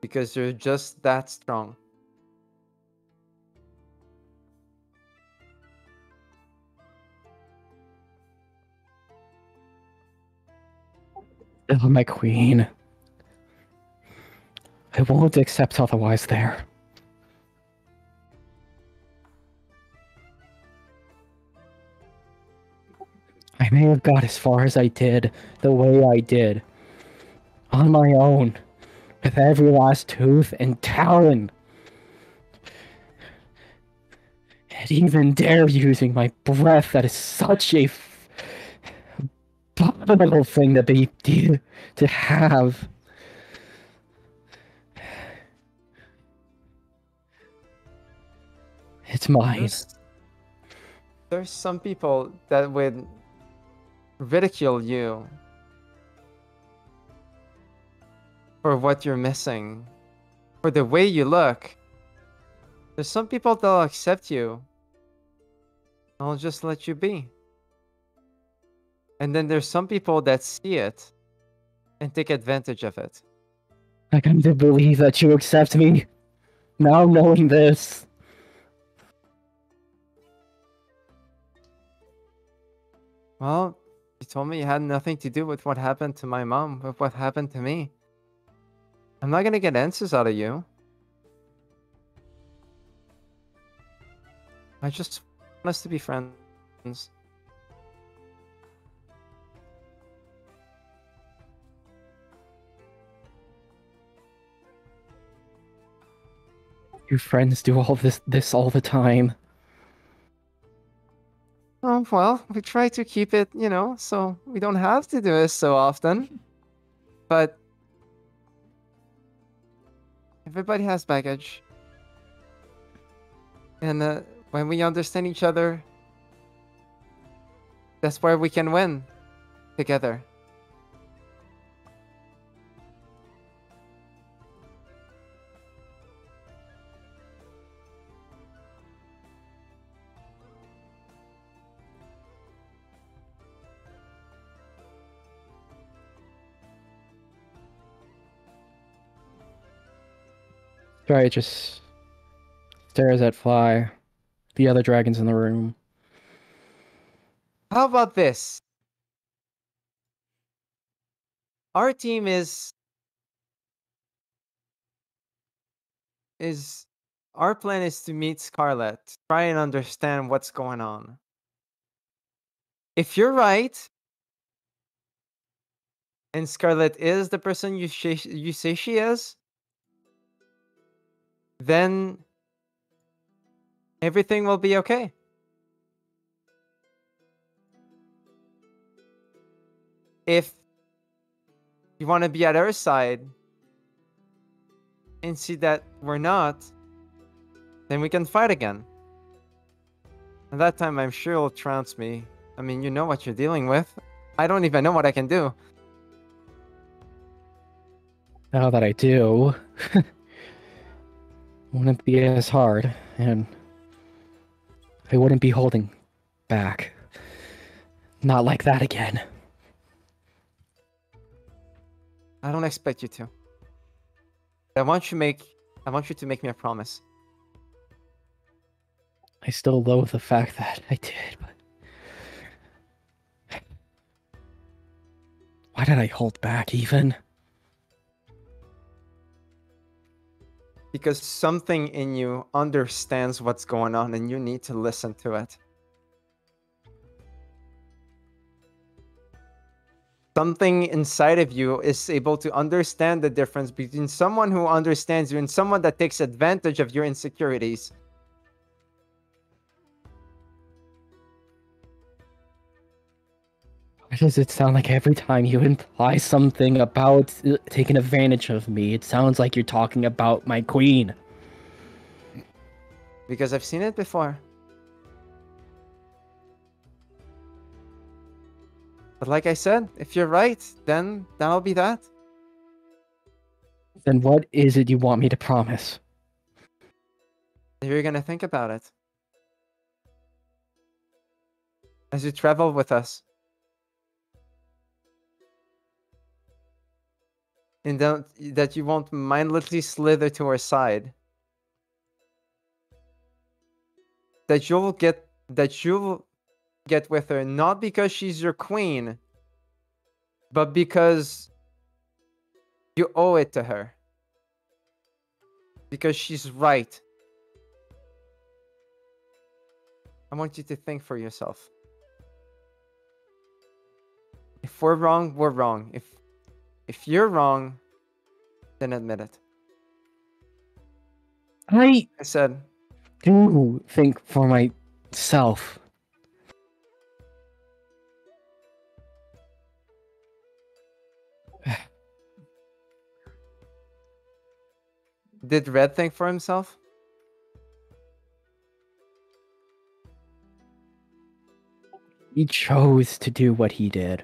Because you're just that strong. Oh, my queen. I won't accept otherwise there. I may have got as far as I did, the way I did. On my own. With every last tooth and talon. And even dare using my breath, that is such a abominable thing to be to have. It's mine. There's some people that would ridicule you for what you're missing, for the way you look. There's some people that'll accept you. I'll just let you be. And then there's some people that see it and take advantage of it. I come to believe that you accept me. Now knowing this. Well, you told me you had nothing to do with what happened to my mom, with what happened to me. I'm not gonna get answers out of you. I just want us to be friends. Your friends do all this all the time. Oh, well, we try to keep it, so we don't have to do this so often. But everybody has baggage. And when we understand each other, that's where we can win together. Strider just stares at Fly, the other dragons in the room. How about this? Our team is our plan is to meet Scarlet, try and understand what's going on. If you're right, and Scarlet is the person you say she is, then everything will be okay. If you want to be at our side and see that we're not, then we can fight again. At that time, I'm sure you'll trounce me. I mean, you know what you're dealing with. I don't even know what I can do. Now that I do, wouldn't be as hard, and I wouldn't be holding back. Not like that again. I don't expect you to. I want you to make me a promise. I still loathe the fact that I did, but... Why did I hold back, even? Because something in you understands what's going on and you need to listen to it. Something inside of you is able to understand the difference between someone who understands you and someone that takes advantage of your insecurities. Why does it sound like every time you imply something about taking advantage of me, it sounds like you're talking about my queen? Because I've seen it before. But like I said, if you're right, then that'll be that. Then what is it you want me to promise? You're gonna think about it. As you travel with us. And that you won't mindlessly slither to our side. That you'll get with her not because she's your queen, but because you owe it to her. Because she's right. I want you to think for yourself. If we're wrong, we're wrong. If you're wrong, then admit it. I said, do think for myself. Did Red think for himself? He chose to do what he did.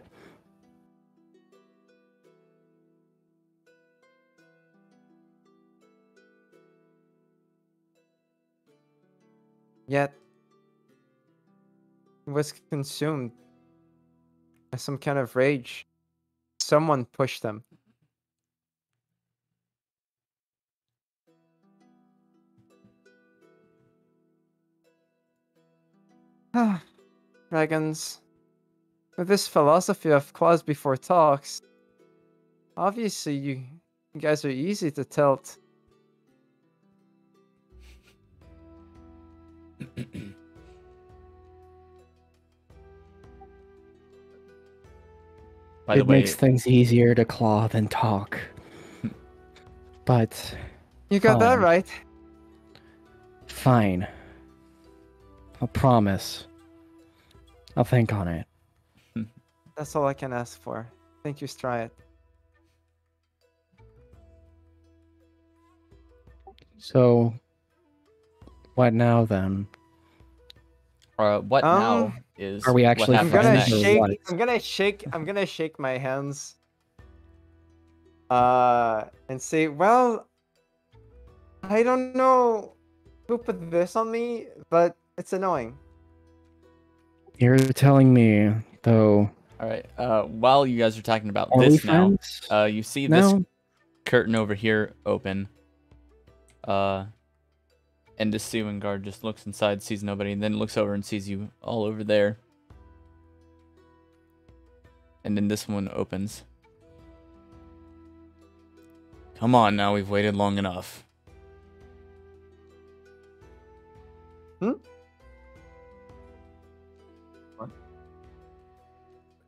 Yet, he was consumed by some kind of rage. Someone pushed him. Dragons, with this philosophy of claws before talks, obviously you guys are easy to tilt. By the It way, makes things easier to claw than talk. But You got that fine. right. Fine. I'll promise. I'll think on it. That's all I can ask for. Thank you, Stride. So, what now then? What now is Are we what actually I'm happens gonna friends or next. shake. what? I'm gonna shake my hands. And say, well, I don't know who put this on me, but it's annoying. You're telling me, though, All right. While you guys are talking about are we this now, friends? you see this No? curtain over here open. And the ceiling guard just looks inside, sees nobody, and then looks over and sees you all over there. And then this one opens. Come on now, we've waited long enough.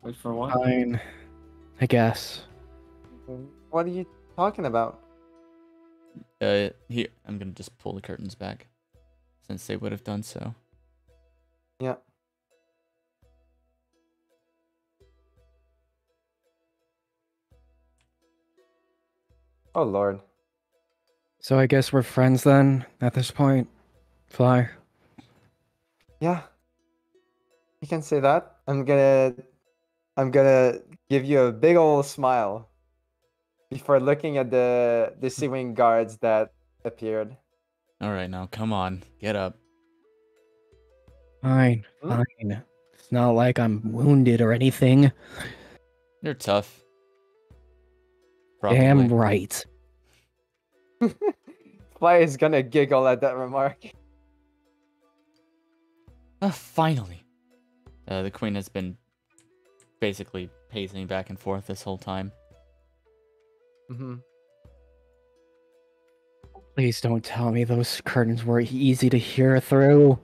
Wait for what? Fine. I guess. What are you talking about? Here, I'm gonna just pull the curtains back, since they would have done so. Yeah. Oh Lord. So I guess we're friends then, at this point? Fly? Yeah. You can say that. I'm gonna give you a big old smile before looking at the ceiling guards that appeared. All right, now come on, get up. Fine, Hmm? fine. It's not like I'm wounded or anything. You're tough. Probably. Damn right. Fly is gonna giggle at that remark. Finally. The queen has been basically pacing back and forth this whole time. Mm-hmm. Please don't tell me those curtains were easy to hear through.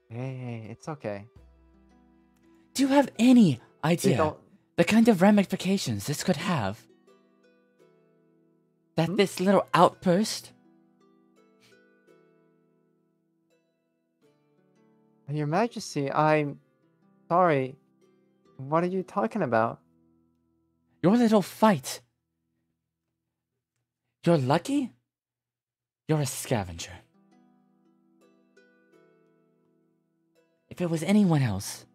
Hey, it's okay. Do you have any They idea don't. the kind of ramifications this could have? That Hmm? this little outburst? Your Majesty, I'm sorry. What are you talking about? Your little fight. You're lucky? You're a scavenger. If it was anyone else,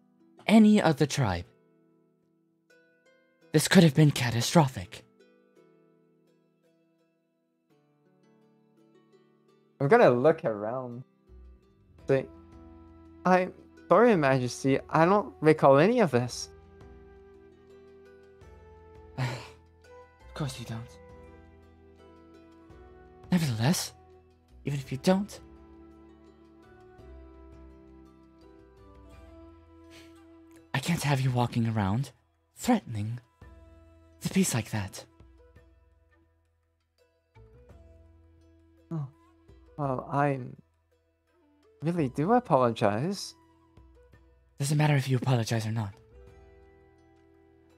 any other tribe, this could have been catastrophic. I'm gonna look around. Say, I'm sorry, Your Majesty. I don't recall any of this. Of course you don't. Nevertheless, even if you don't, I can't have you walking around threatening the peace like that. Well, I really do apologize. Doesn't matter if you apologize or not.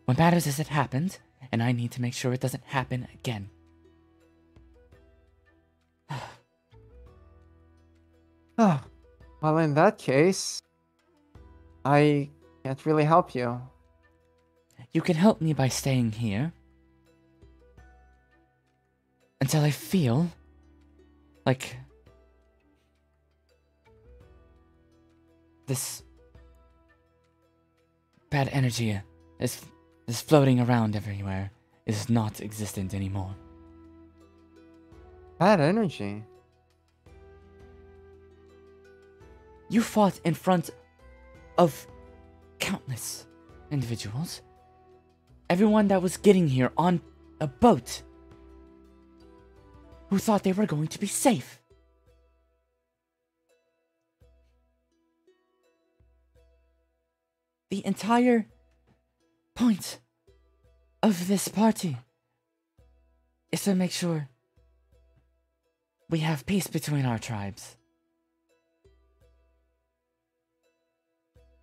What matters is it happened, and I need to make sure it doesn't happen again. Oh, well, in that case, I can't really help you. You can help me by staying here until I feel like this bad energy is floating around everywhere is not existent anymore. Bad energy. You fought in front of countless individuals. Everyone that was getting here on a boat who thought they were going to be safe. The entire point of this party is to make sure we have peace between our tribes.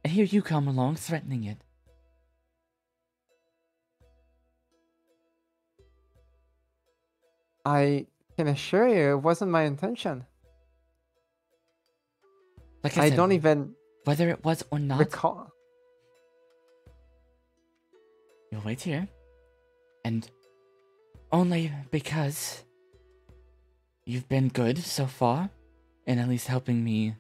And here you come along threatening it. I can assure you it wasn't my intention. Like I said, don't even whether it was or not, recall. you'll wait here. And only because you've been good so far, in at least helping me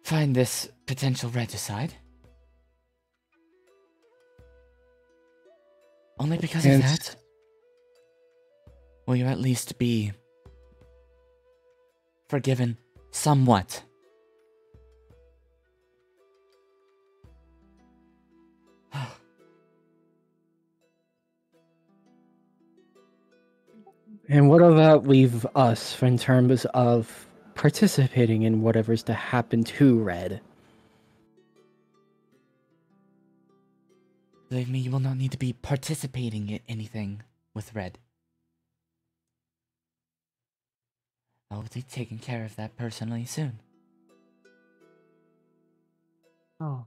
find this potential regicide. Only because of And- that will you at least be forgiven somewhat. And what about leave us in terms of participating in whatever's to happen to Red? Believe me, you will not need to be participating in anything with Red. I will be taking care of that personally soon. Oh.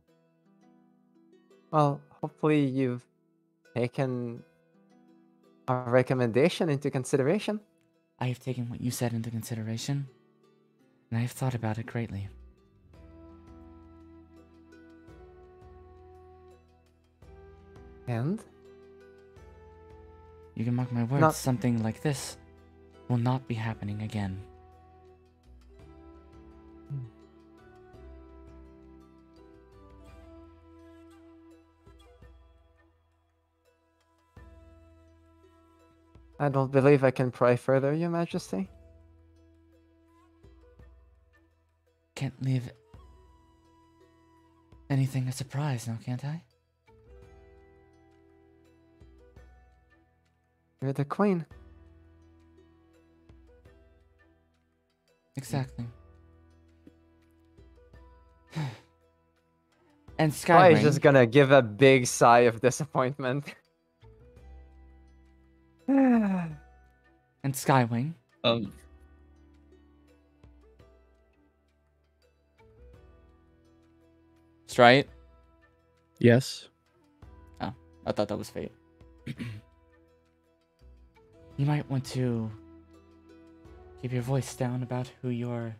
Well, hopefully you've taken our recommendation into consideration. I have taken what you said into consideration, and I have thought about it greatly. And You can mark my words, Not- something like this will not be happening again. I don't believe I can pry further, Your Majesty. Can't leave anything a surprise now, can't I? You're the queen. Exactly. And Why is Skywing, just gonna give a big sigh of disappointment. and Skywing, Um, that's right. Yes. I thought that was fate. You might want to keep your voice down about who your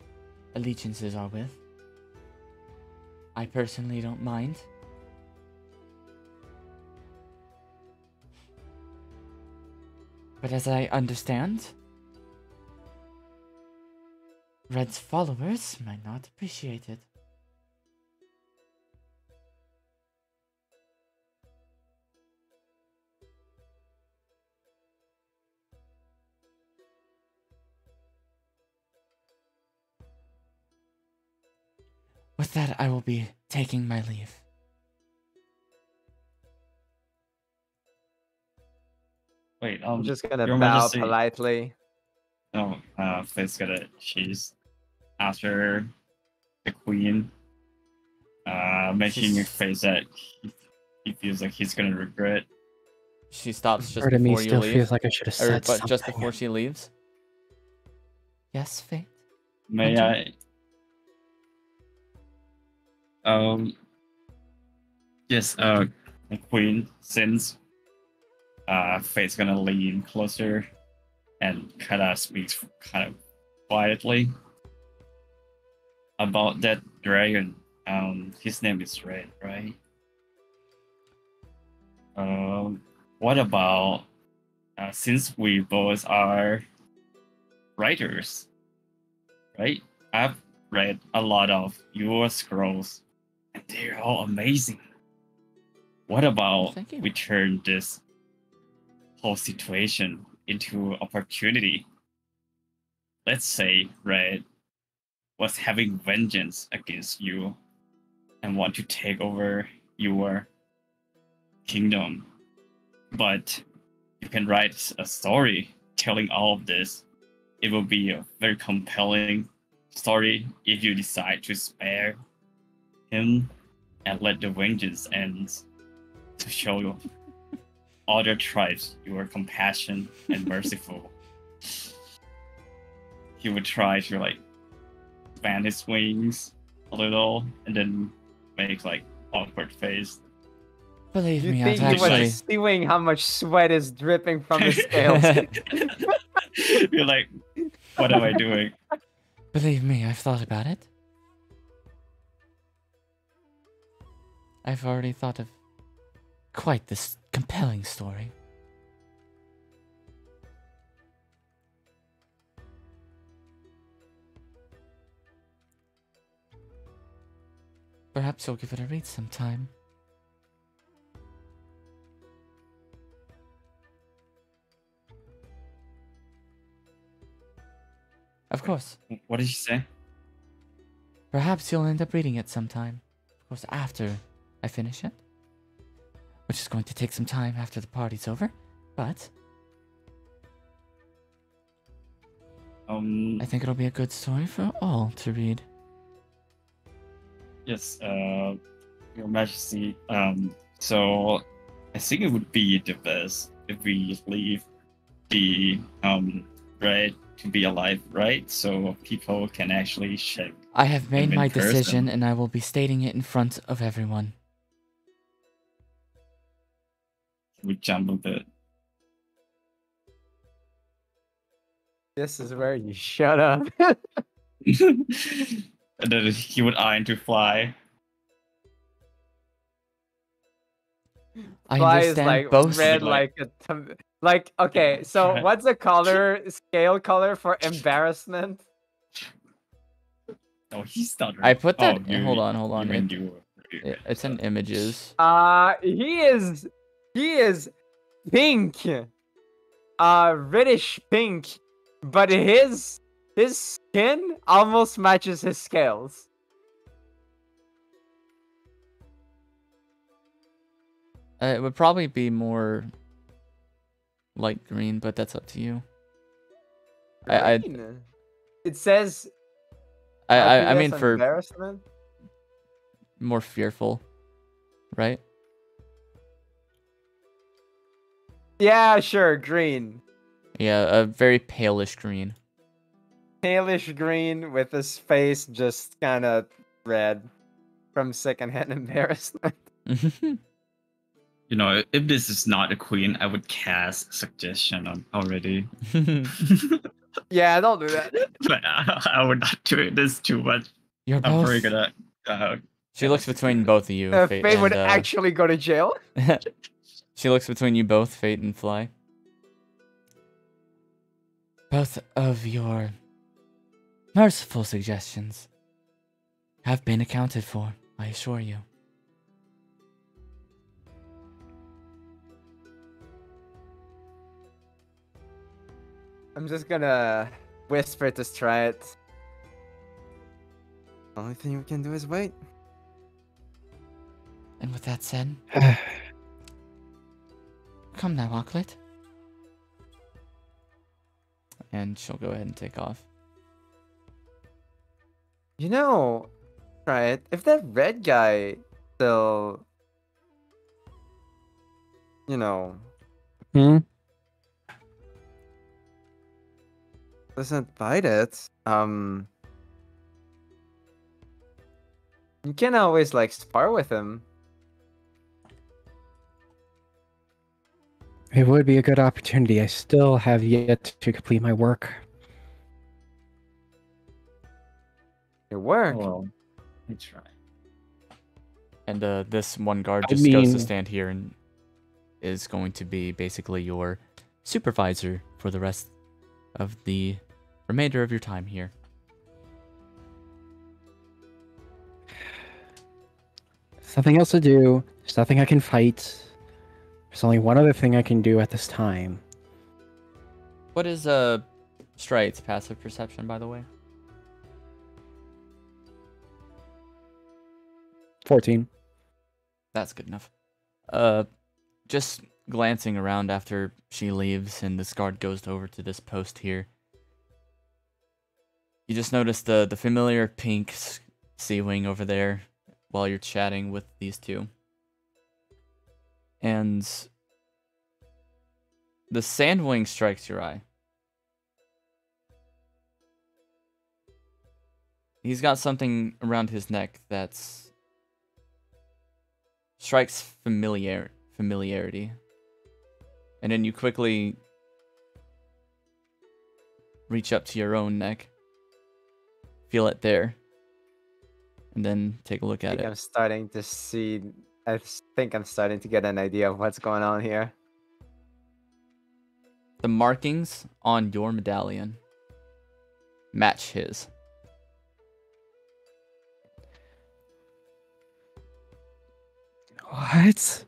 allegiances are with. I personally don't mind. But as I understand, Red's followers might not appreciate it. With that, I will be taking my leave. wait, I'm just gonna Your bow Majesty. politely. No, Faith's gonna chase after the queen, making a She's- face that he feels like he's gonna regret. She stops just Part of me before you still leave. feels like I should have Or said but something. just before she leaves. Yes, Fate. May Hunter? I? Yes. The queen, since Faith's gonna lean closer and kind of speaks kind of quietly about that dragon. His name is Red, right? What about since we both are writers, right? I've read a lot of your scrolls, and they're all amazing. What about Thank you. we turn this whole situation into opportunity? Let's say Red was having vengeance against you and want to take over your kingdom. But you can write a story telling all of this. It will be a very compelling story if you decide to spare him and let the vengeance end, to show other tribes you are compassionate and merciful. He would try to like fan his wings a little and then make like awkward face. Believe You me, think I've he actually. was seeing how much sweat is dripping from his scales? You're like, what am I doing? Believe me, I've thought about it. I've already thought of quite this compelling story. Perhaps you'll give it a read sometime. Of course. What did you say? Perhaps you'll end up reading it sometime. Of course, after I finish it. Which is going to take some time after the party's over. But I think it'll be a good story for all to read. Yes, Your Majesty. So I think it would be the best if we leave the bread to be alive, right? So people can actually check. I have made in my person. decision and I will be stating it in front of everyone. We jump a bit. This is where you shut up. And then he would iron to fly. I Fly is understand like both. red, Like- like okay. So what's the color scale color for embarrassment? Oh, he's stuttering. I put that. Oh, Hold on. You mean It's in images. He is pink. Reddish pink, but his skin almost matches his scales. It would probably be more light green, but that's up to you. Green. It says. I mean happiness, for embarrassment. more fearful, right? Yeah, sure, green. Yeah, a very palish green. Palish green with his face just kind of red from secondhand embarrassment. You know, if this is not a queen, I would cast suggestion on already. Yeah, don't do that. But I would not do this too much. You're I'm both. very good at. She looks between both of you. Faye Fate would and, actually go to jail. She looks between you both, Fate and Fly. Both of your merciful suggestions have been accounted for, I assure you. I'm just gonna whisper to Stride. Only thing we can do is wait. And with that said, come now, Auklet. And she'll go ahead and take off. You know, Stride, if that red guy still, you know, Hmm? doesn't bite it, you can always like spar with him. It would be a good opportunity. I still have yet to complete my work. Your work. Well, I try. And this one guard I just goes to mean- stand here and is going to be basically your supervisor for the rest of the remainder of your time here. There's nothing else to do. There's nothing I can fight. There's only one other thing I can do at this time. What is Stride's passive perception, by the way? 14. That's good enough. Just glancing around after she leaves and this guard goes over to this post here. You just notice the familiar pink sea wing over there while you're chatting with these two. And the sandwing strikes your eye. He's got something around his neck that's strikes familiarity. And then you quickly reach up to your own neck feel it there. And then take a look I at think it. I'm starting to see. I think I'm starting to get an idea of what's going on here. The markings on your medallion match his. What?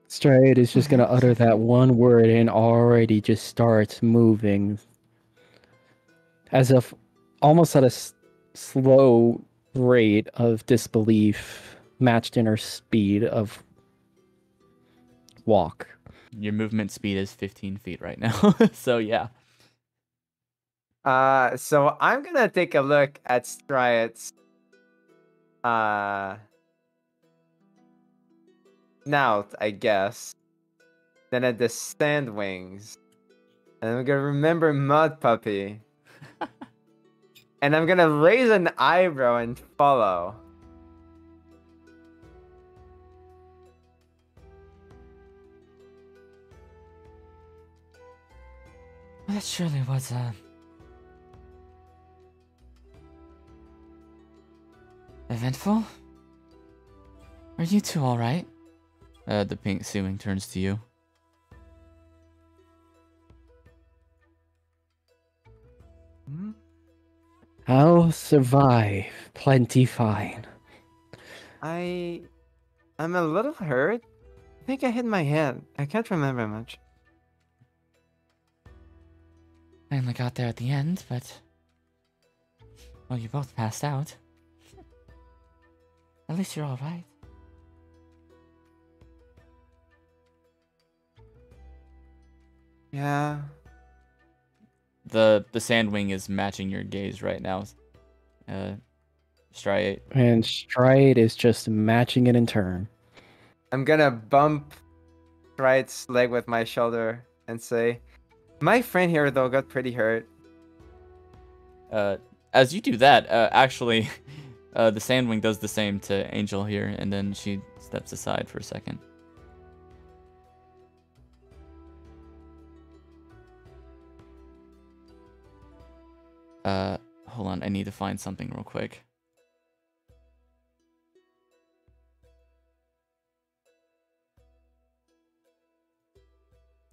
Stride is just gonna utter that one word and already just starts moving. As if almost at a slow rate of disbelief matched in her speed of walk. Your movement speed is 15 feet right now. So yeah. So I'm gonna take a look at Striat's snout, I guess. Then at the sand wings. And I'm gonna remember Mud Puppy. And I'm gonna raise an eyebrow and follow. That surely was eventful. Are you two all right? The pink ceiling turns to you. I'll survive. Plenty fine. I'm a little hurt. I think I hit my hand. I can't remember much. I only got there at the end, but... Well, you both passed out. At least you're alright. Yeah. The sandwing is matching your gaze right now. Striate. And Stride is just matching it in turn. I'm gonna bump Striat's leg with my shoulder and say, my friend here though got pretty hurt. As you do that, actually, the sandwing does the same to Angel here, and then she steps aside for a second. Hold on, I need to find something real quick.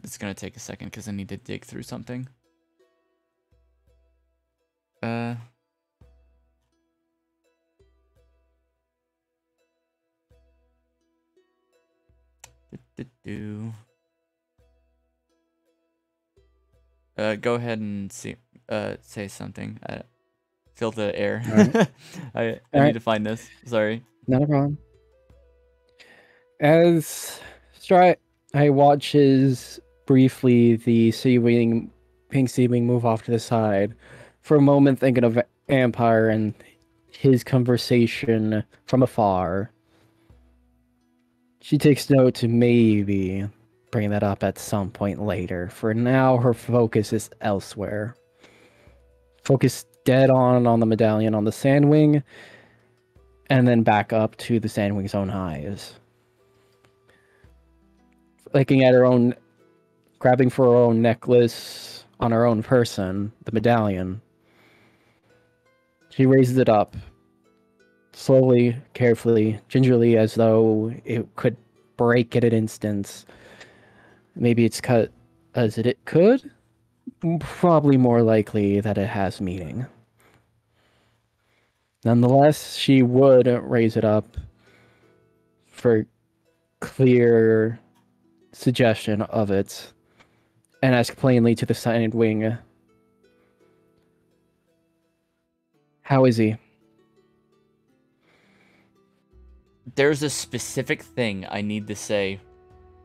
It's gonna take a second because I need to dig through something. Go ahead and say something. Fill the air. Alright. I need Alright. to find this. Sorry. Not a problem. As Stride watches briefly the pink sea wing move off to the side, for a moment thinking of Empire and his conversation from afar. She takes note to maybe bring that up at some point later. For now, her focus is elsewhere. Focus dead on the medallion on the sandwing, and then back up to the sandwing's own eyes. Looking at her own, grabbing for her own necklace on her own person, the medallion. She raises it up, slowly, carefully, gingerly, as though it could break at an instant. Maybe it's cut as it could. Probably more likely that it has meaning. Nonetheless, she would raise it up for clear suggestion of it and ask plainly to the side wing, how is he? There's a specific thing I need to say,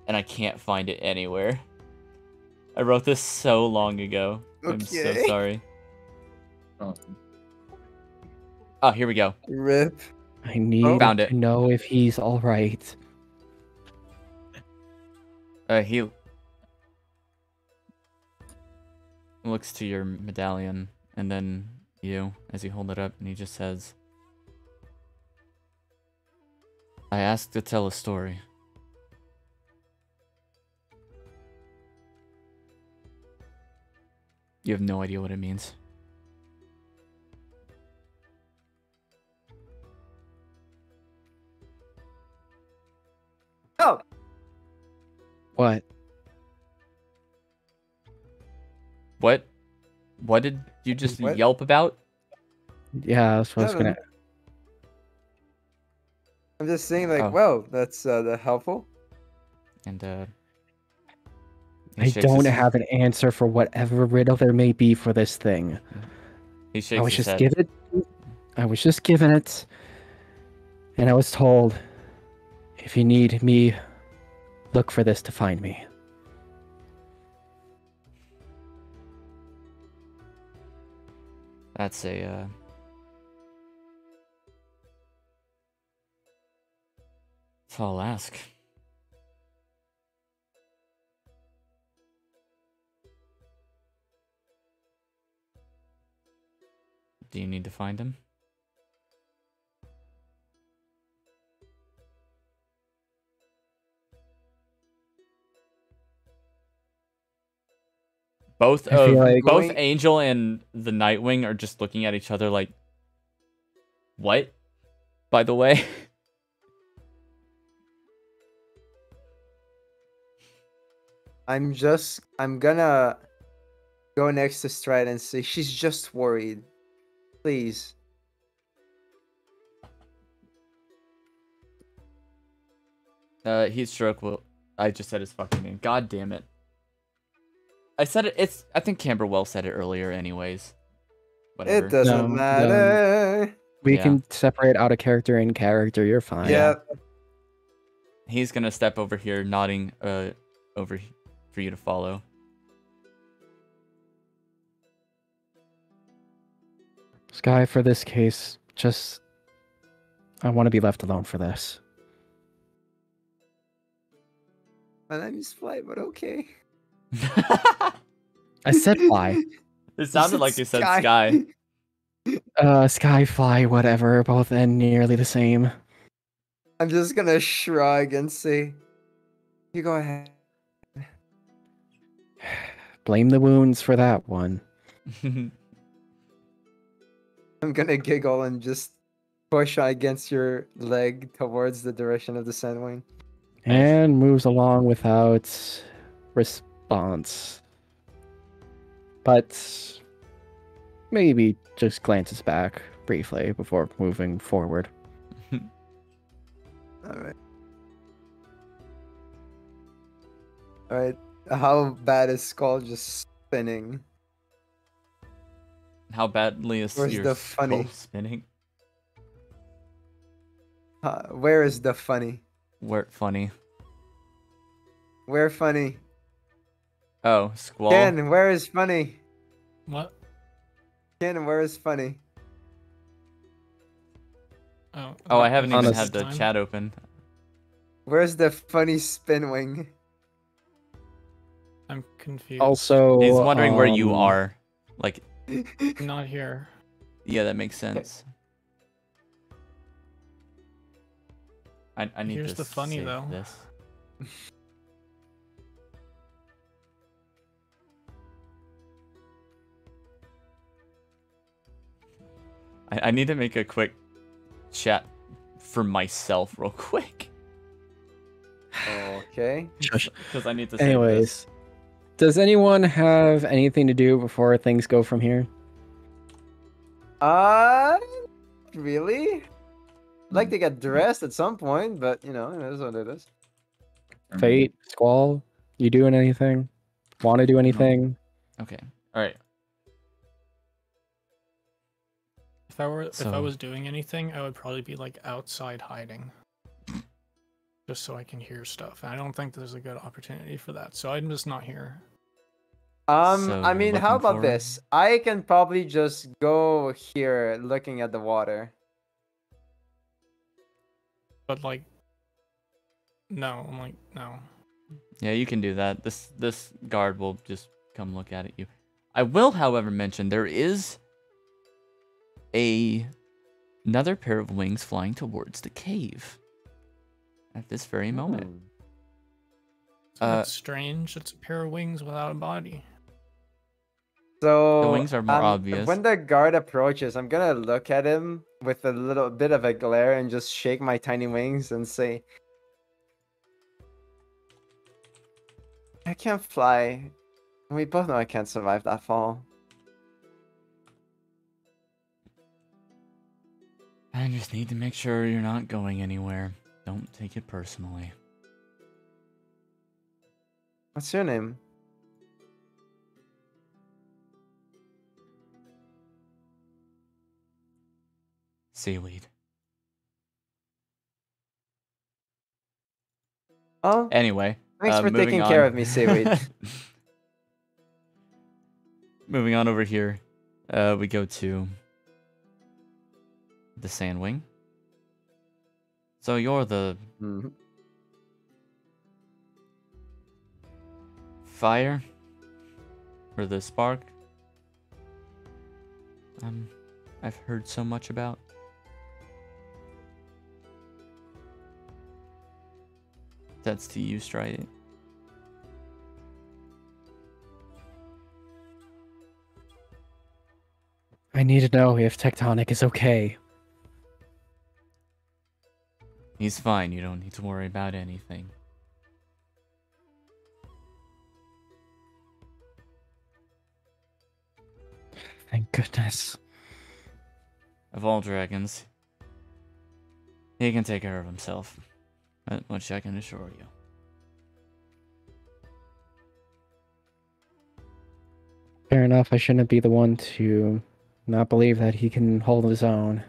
and I can't find it anywhere. I wrote this so long ago. I'm so Okay. sorry. Oh, Oh, here we go. Rip. I need Found to it. know if he's alright. He looks to your medallion and then you as you hold it up, and he just says, I asked to tell a story. You have no idea what it means. Oh, What? What? What did you just What? yelp about? Yeah, that's what I was No, no, gonna. I'm just saying, like, Oh. wow, that's helpful. And he I shakes don't his- have an answer for whatever riddle there may be for this thing. He I shakes was his just head. given. I was just given it, and I was told, if you need me, look for this to find me. That's a that's all I'll ask. Do you need to find him? Both I feel of like- both Going- Angel and the Nightwing are just looking at each other like, what? By the way. I'm gonna go next to Stride and say she's just worried. Please. Heat stroke will. I just said his fucking name. God damn it. I said it. I think Camberwell said it earlier, anyways. Whatever. It doesn't No, matter. We Yeah. can separate out a character in character. You're fine. Yeah. He's gonna step over here, nodding over for you to follow. Sky, for this case, just I want to be left alone for this. My name is Fly, but okay. I said why. It sounded like you said Sky. Sky, fly, whatever. Both end nearly the same. I'm just gonna shrug and say, "You go ahead." Blame the wounds for that one. I'm gonna giggle and just push against your leg towards the direction of the Sandwing. And moves along without response. But maybe just glances back briefly before moving forward. Alright. Alright. How bad is Skull just spinning? How badly is Where's your the skull funny? spinning? Where is the funny? Where funny? Where funny? Oh, Squall. Ken, where is funny? What? Ken, where is funny? Oh, I haven't even Honest had the time? chat open. Where's the funny spin wing? I'm confused. Also, He's wondering where you are. Like, I'm not here. yeah, that makes sense. I need Here's to the funny, save though. this. I need to make a quick chat for myself real quick. Okay. Shush. Because I need to save Anyways, does anyone have anything to do before things go from here? Really? I'd like to get dressed at some point, but you know, it is what it is. Fate, Squall, you doing anything? Want to do anything? this. Okay. Alright. If I So- was doing anything, I would probably be like outside hiding. Just so I can hear stuff. And I don't think there's a good opportunity for that. So I'm just not here. So I you're mean, how looking about forward? this? I can probably just go here looking at the water. But like no, I'm like, no. Yeah, you can do that. This guard will just come look at you. I will, however, mention there is another pair of wings flying towards the cave at this very moment. So that's strange. It's a pair of wings without a body. So, wings are more obvious. when the guard approaches, I'm gonna look at him with a little bit of a glare and just shake my tiny wings and say, I can't fly. We both know I can't survive that fall. I just need to make sure you're not going anywhere. Don't take it personally. What's your name? Seaweed. Oh, Anyway, thanks for moving taking on. care of me, Seaweed. Moving on over here, we go to the Sandwing. So you're the Mhm. fire or the spark. I've heard so much about. That's to you, right? I need to know if Tectonic is okay. He's fine. You don't need to worry about anything. Thank goodness. Of all dragons, he can take care of himself. That much I can assure you. Fair enough, I shouldn't be the one to not believe that he can hold his own.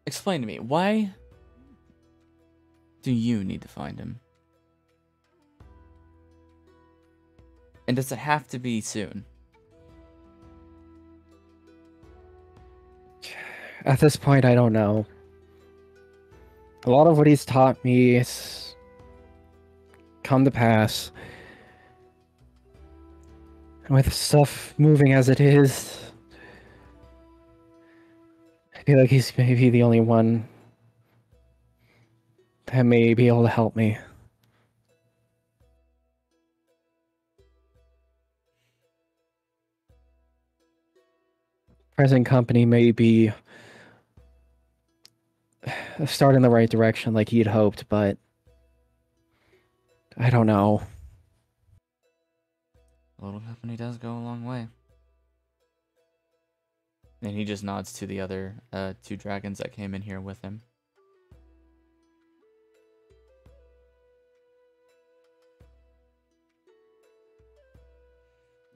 Explain to me, why do you need to find him? And does it have to be soon? At this point, I don't know. A lot of what he's taught me is come to pass. With stuff moving as it is, I feel like he's maybe the only one that may be able to help me. Present company may be a start in the right direction like he'd hoped, but I don't know. A little company does go a long way. And he just nods to the other two dragons that came in here with him.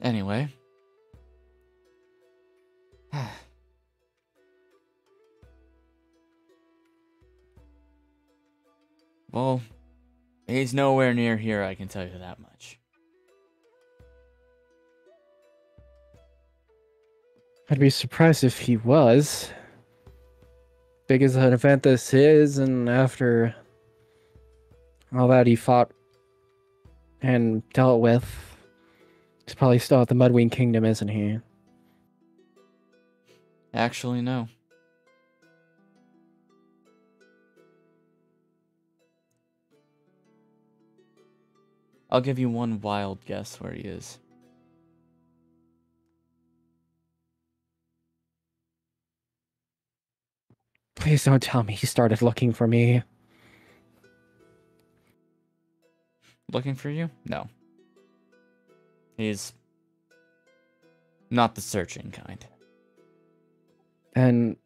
Anyway. Well, he's nowhere near here, I can tell you that much. I'd be surprised if he was. Big as an event this is, and after all that he fought and dealt with, he's probably still at the Mudwing Kingdom, isn't he? Actually, no. I'll give you one wild guess where he is. Please don't tell me he started looking for me. Looking for you? No. He's not the searching kind. And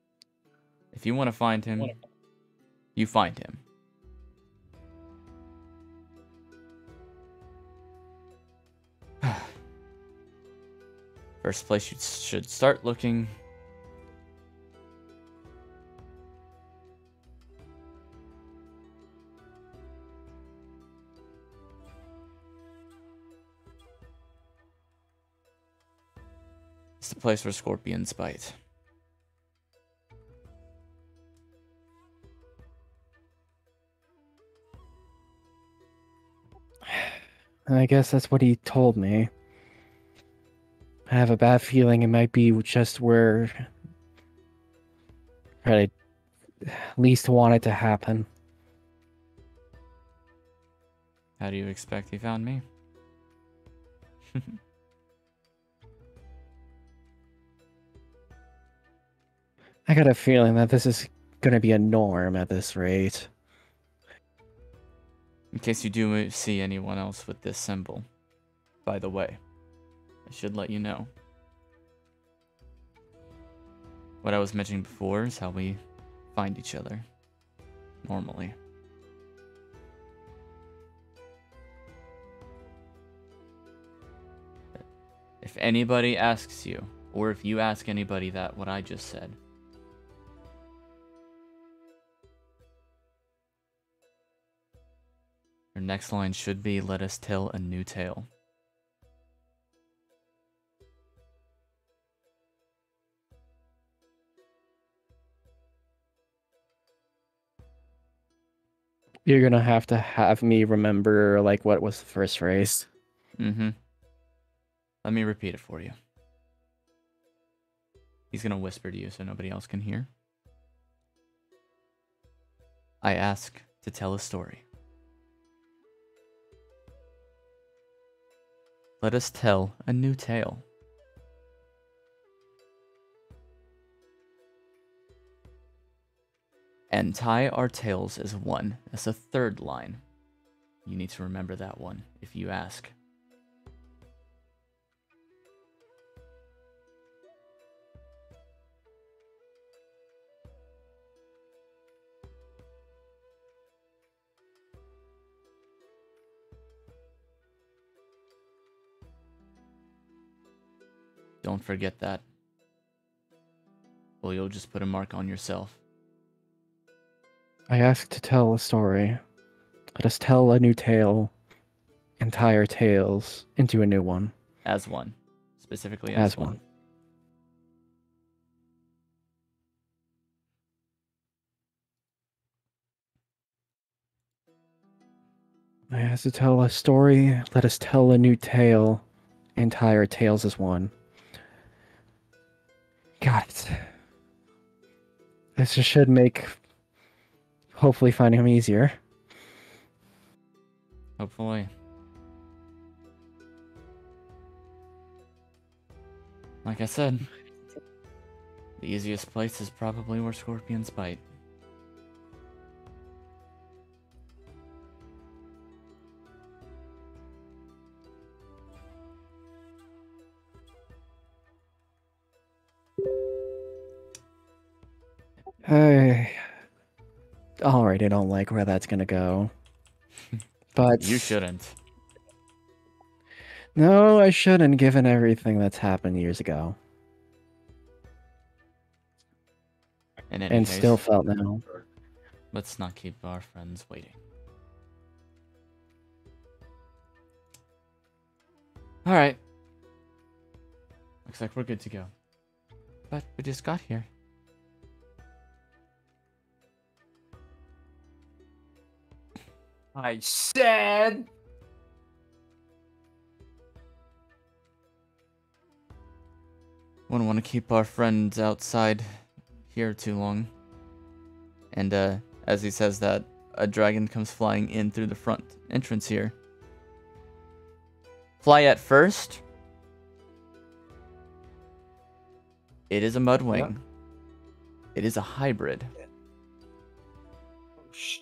If you want to find him, you find him. First place you should start looking is the place where scorpions bite. I guess that's what he told me. I have a bad feeling it might be just where I least want it to happen. How do you expect he found me? I got a feeling that this is gonna be a norm at this rate. In case you do see anyone else with this symbol, by the way, I should let you know. What I was mentioning before is how we find each other, normally. If anybody asks you, or if you ask anybody that what I just said, your next line should be, let us tell a new tale. You're gonna have me remember, like, what was the first phrase. Mm-hmm. Let me repeat it for you. He's gonna whisper to you so nobody else can hear. I ask to tell a story. Let us tell a new tale. And tie our tails as one. That's a third line. You need to remember that one if you ask. Don't forget that. Well, you'll just put a mark on yourself. I ask to tell a story. Let us tell a new tale and tie our tales into a new one. As one. Specifically as one. I ask to tell a story. Let us tell a new tale and tie our tales as one. Got it. This should make hopefully finding him easier. Hopefully. Like I said, the easiest place is probably where scorpions bite. I already don't like where that's gonna go. But You shouldn't. no, I shouldn't, given everything that's happened years ago. In any And case, still felt now. let's not keep our friends waiting. Alright. Looks like we're good to go. But we just got here. I said. Wouldn't want to keep our friends outside here too long. And as he says that, a dragon comes flying in through the front entrance here. Fly at first. It is a mudwing. Yep. It is a hybrid.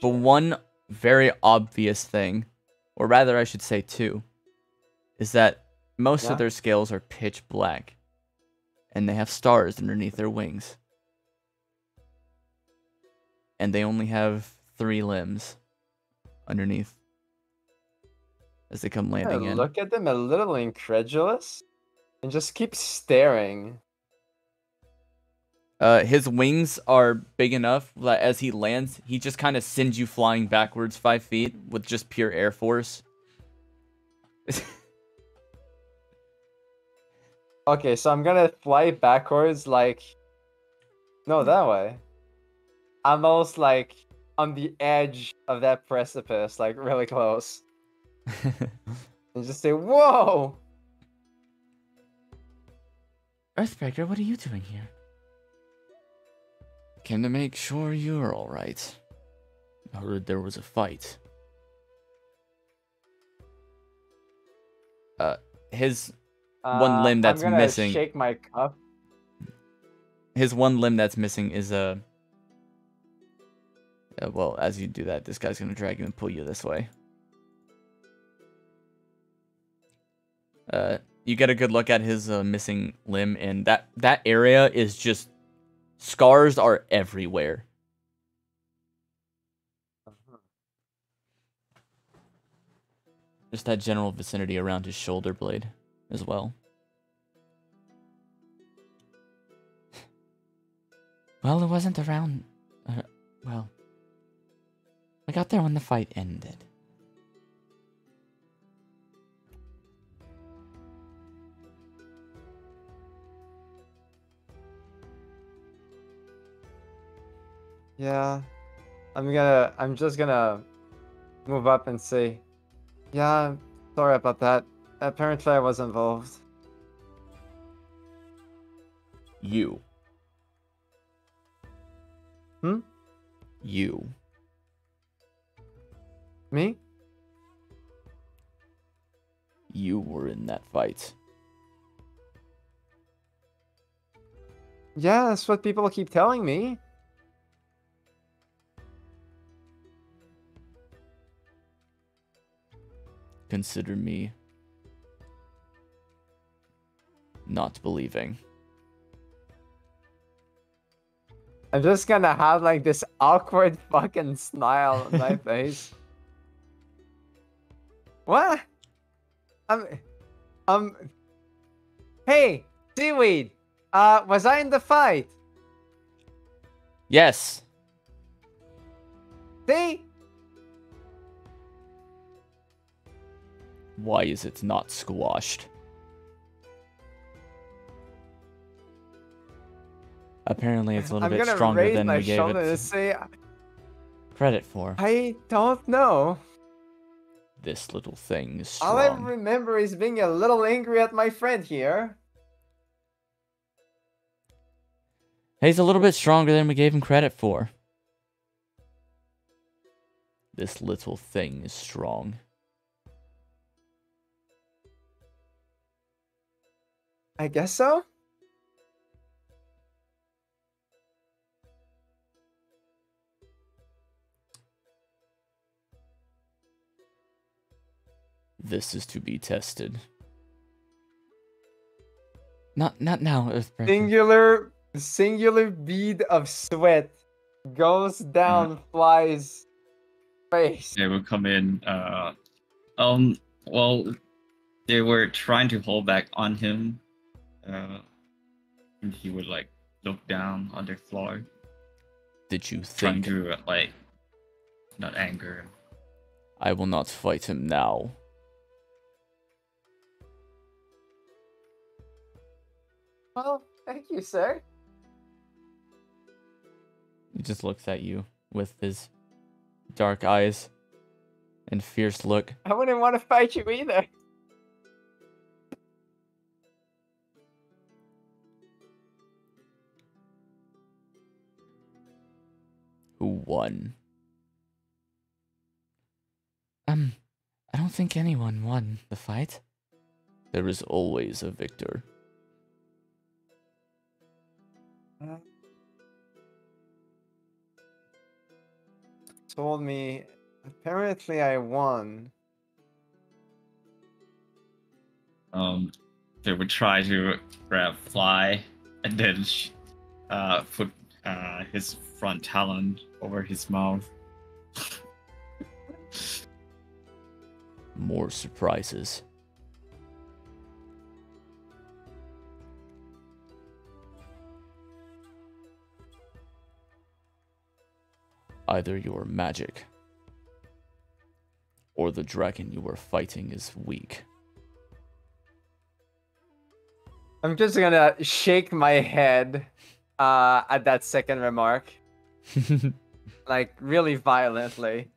But one very obvious thing, or rather I should say two, is that most of their scales are pitch black. And they have stars underneath their wings. And they only have 3 limbs underneath as they come landing in. Look at them a little incredulous and just keep staring. His wings are big enough that as he lands, he just kind of sends you flying backwards 5 feet with just pure air force. Okay, so I'm gonna fly backwards like... No, that way. I'm almost like on the edge of that precipice, like really close. And just say, whoa! Earthbreaker, what are you doing here? Came to make sure you're alright. I heard there was a fight. His one limb that's I'm gonna missing. shake my cup. His one limb that's missing is well, as you do that, this guy's gonna drag you and pull you this way. You get a good look at his missing limb, and that area is just scars are everywhere. Just that general vicinity around his shoulder blade as well. Well, it wasn't around. Well, I got there when the fight ended. Yeah, I'm just gonna move up and say, yeah, sorry about that. Apparently I was involved. You. Hmm? You. Me? You were in that fight. Yeah, that's what people keep telling me. Consider me not believing. I'm just gonna have like this awkward fucking smile on my face. What? Hey, Seaweed. Was I in the fight? Yes. See? Why is it not squashed? Apparently it's a little bit stronger than we gave it say, credit for. I don't know. This little thing is strong. All I remember is being a little angry at my friend here. He's a little bit stronger than we gave him credit for. This little thing is strong. I guess so. This is to be tested. Not now, Earthbreaker. Singular bead of sweat goes down Fly's face. They will come in. Well, they were trying to hold back on him. And he would like look down on the floor. Did you Trying think to like not anger him. I will not fight him now? Well, thank you, sir. He just looks at you with his dark eyes and fierce look. I wouldn't want to fight you either. Who won? I don't think anyone won the fight. There is always a victor. Told me, apparently I won. They would try to grab Fly and then put his front talon over his mouth. More surprises. Either your magic or the dragon you are fighting is weak. I'm just gonna shake my head at that second remark. Like, really violently.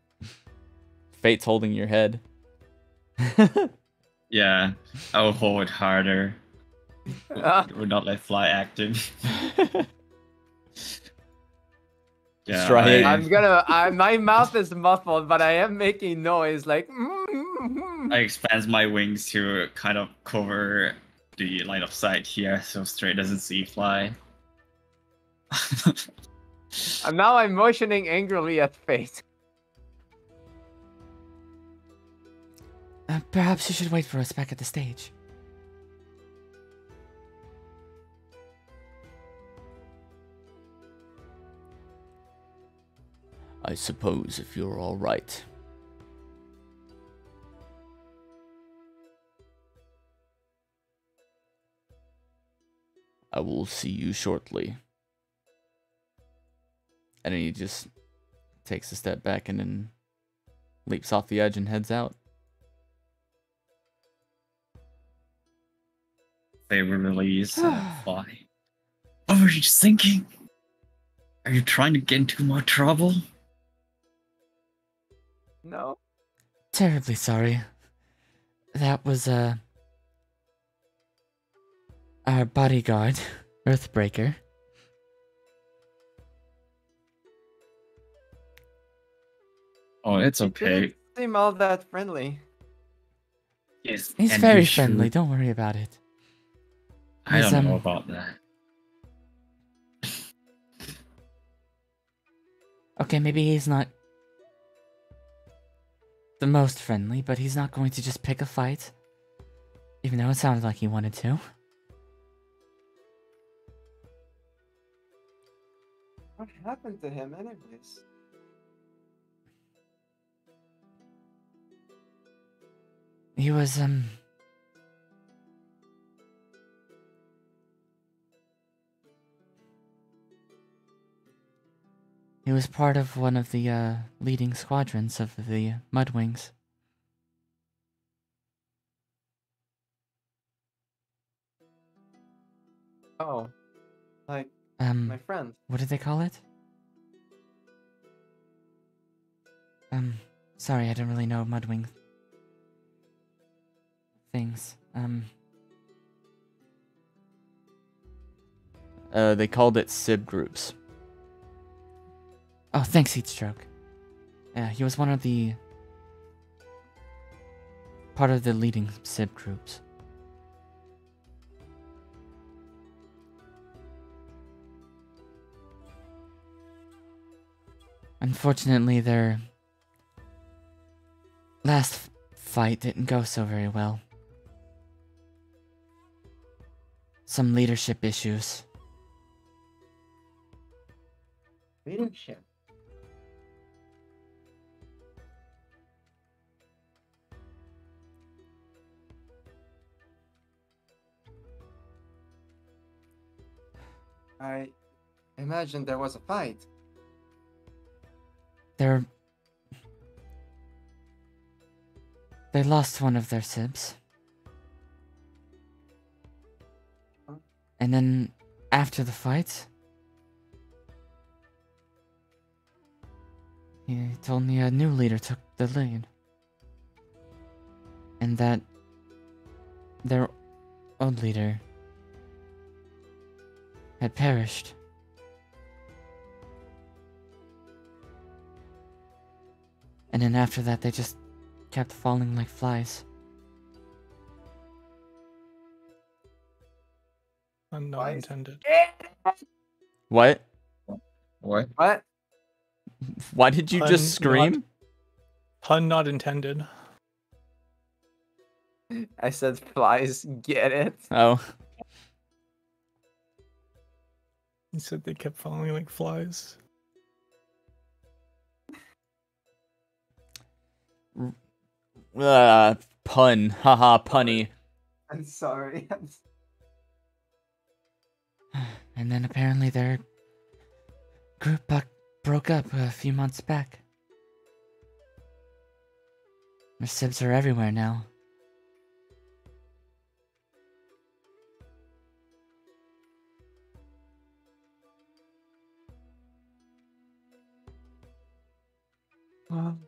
Fate's holding your head. Yeah, I will hold it harder. We're not like Fly acting. Yeah, Try it. my mouth is muffled, but I am making noise like. I expand my wings to kind of cover the line of sight here, so Stray doesn't see Fly. And now I'm motioning angrily at Fate. Perhaps you should wait for us back at the stage. I suppose if you're all right. I will see you shortly. And then he just takes a step back and then leaps off the edge and heads out. They will release Fly. What were you thinking? Are you trying to get into more trouble? No. Terribly sorry. That was, our bodyguard, Earthbreaker. Oh, it's He okay. didn't seem all that friendly. Yes, He's and very you friendly, should- don't worry about it. I He's, don't know about that. Okay, maybe he's not the most friendly, but he's not going to just pick a fight. Even though it sounded like he wanted to. What happened to him anyways? He was, he was part of one of the, leading squadrons of the Mudwings. Oh. Like my friend. What did they call it? Sorry, I don't really know Mudwing things. They called it SIB groups. Oh, thanks, Heatstroke. Yeah, he was one of the... part of the leading SIB groups. Unfortunately, their last fight didn't go so very well. Some leadership issues. Leadership. I imagine there was a fight. They lost one of their SIBs. Huh? And then, after the fight, he told me a new leader took the lead. And that their old leader had perished. And then after that, they just kept falling like flies. Pun not Flies? intended. What? What? What? Why did you Pun just not- scream? Pun not intended. I said flies. Get it? Oh. He said they kept falling like flies. Pun. Haha, punny. I'm sorry. And then apparently their group broke up a few months back. Their SIBs are everywhere now. Well,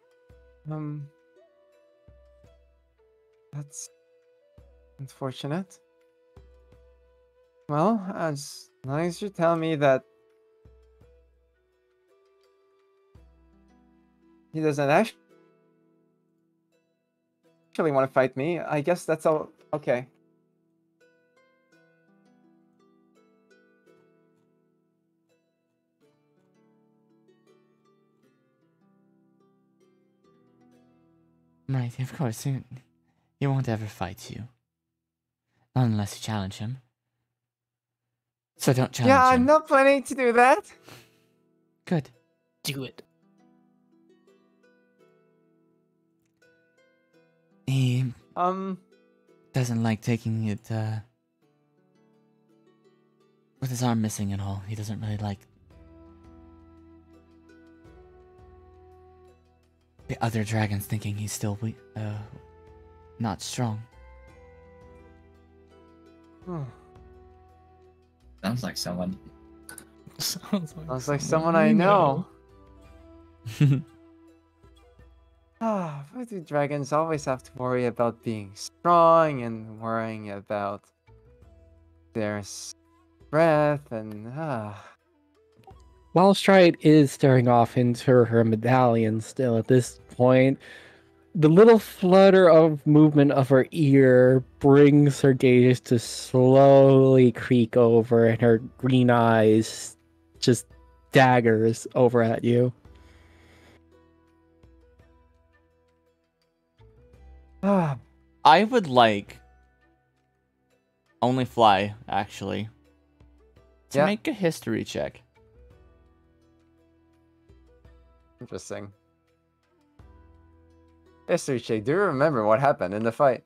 that's unfortunate. Well, as long as you tell me that he doesn't actually actually want to fight me. I guess that's all. Okay. Right, of course. He won't ever fight you. Not unless you challenge him. So don't challenge Yeah, him. I'm not planning to do that. Good. Do it. He Um, doesn't like taking it, with his arm missing and all. He doesn't really like the other dragons thinking he's still not strong. Sounds like someone. Sounds like someone I know. Voodoo dragons always have to worry about being strong and worrying about their breath and While Stride is staring off into her medallion still at this point, the little flutter of movement of her ear brings her gaze to slowly creak over, and her green eyes just daggers over at you. I would like only Fly, actually, to make a history check. Interesting. History check. Do you remember what happened in the fight?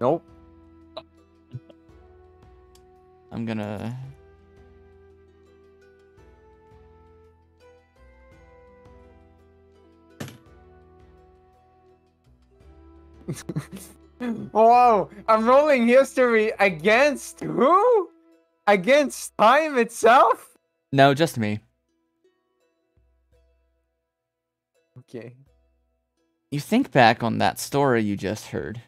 Nope. I'm gonna... Whoa! I'm rolling history against who? Against time itself? No, just me. Okay. You think back on that story you just heard.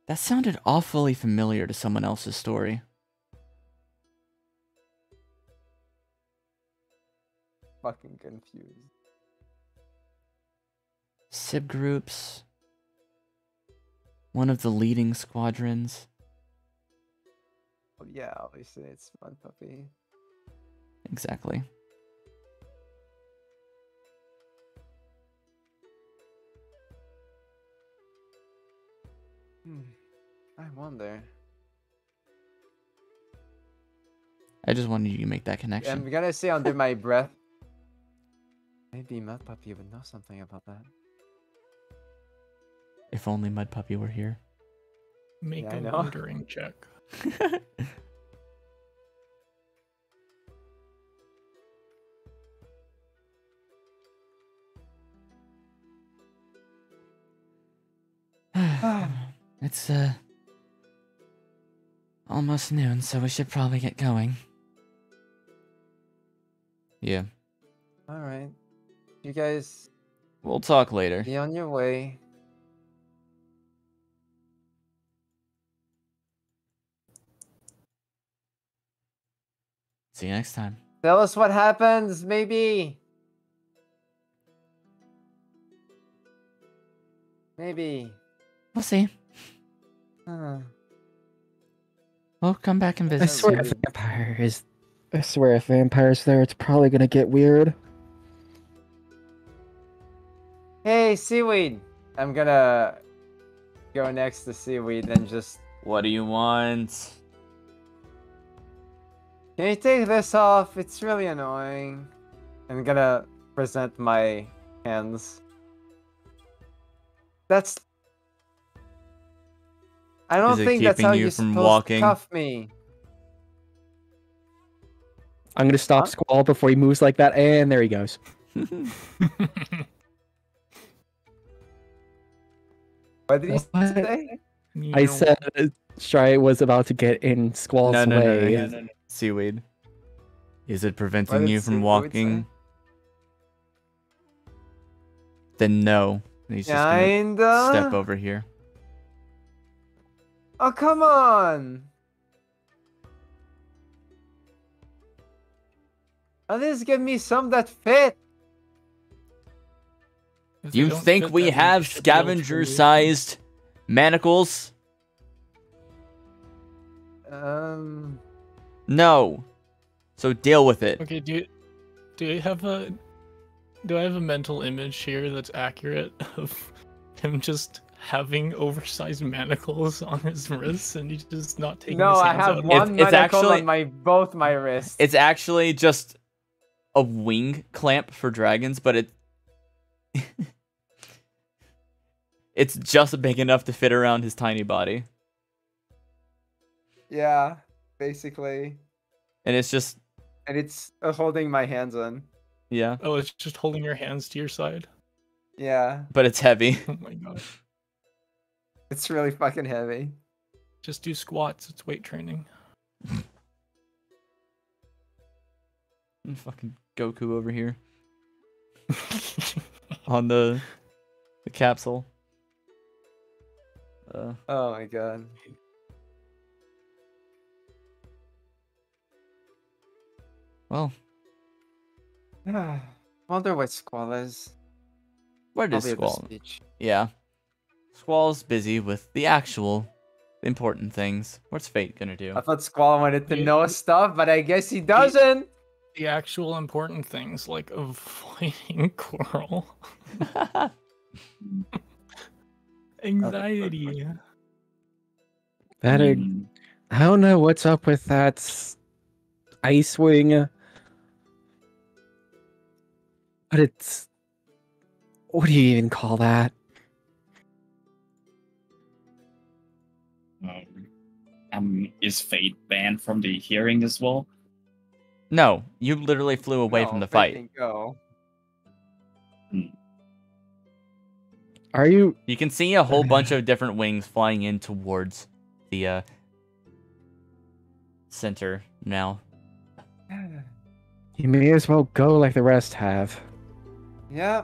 That sounded awfully familiar to someone else's story. Fucking confused. SIB groups. One of the leading squadrons. Oh yeah, obviously it's Mud Puppy. Exactly. I wonder. I just wanted you to make that connection. I'm gonna say under my breath. Maybe Mud Puppy would know something about that. If only Mud Puppy were here. Make Yeah, I a know. wondering check. It's almost noon, so we should probably get going. Yeah. Alright. You guys We'll talk later. be on your way. See you next time. Tell us what happens, maybe. Maybe. We'll see. Huh. We'll come back and I visit swear, soon. if vampires. I swear, if vampires there, it's probably gonna get weird. Hey, Seaweed. I'm gonna go next to Seaweed and just... What do you want? Can you take this off? It's really annoying. I'm gonna present my hands. That's... I don't Is it think that's keeping how you you're from supposed walking? to cuff me. I'm gonna stop Huh? Squall before he moves like that, and there he goes. What did you What? say? I said Stride was about to get in Squall's No, way. no. Seaweed. Is it What preventing did you from Seaweed walking? say? Then no. He's just gonna Kinda. step over here. Oh, come on! At least give me some that fit! If Do they you don't think fit, we then have should be able to leave. scavenger-sized manacles? No. So deal with it. Okay, do I have a mental image here that's accurate of him just having oversized manacles on his wrists and he's just not taking No, his I hands have out? one It's medical actually- on both my wrists. It's actually just a wing clamp for dragons, but it's just big enough to fit around his tiny body. Yeah, basically. And it's just, And it's holding my hands on. yeah, Oh, it's just holding your hands to your side. Yeah, but it's heavy. Oh my god. it's really fucking heavy. Just do squats. It's weight training. Fucking Goku over here on the capsule. Oh my god. Well, Wonder what Squall is. where does Probably at the Squall? speech. Yeah, Squall's busy with the actual important things. What's Fate gonna do? I thought Squall wanted to Yeah. know stuff, but I guess he doesn't. The actual important things like avoiding Coral. Anxiety. That I don't know what's up with that ice wing. But it's... What do you even call that? Is Fate banned from the hearing as well? No, you literally flew away from No, the Fate fight. can go. Are you... You can see a whole bunch of different wings flying in towards the center now. You may as well go like the rest have. Yeah.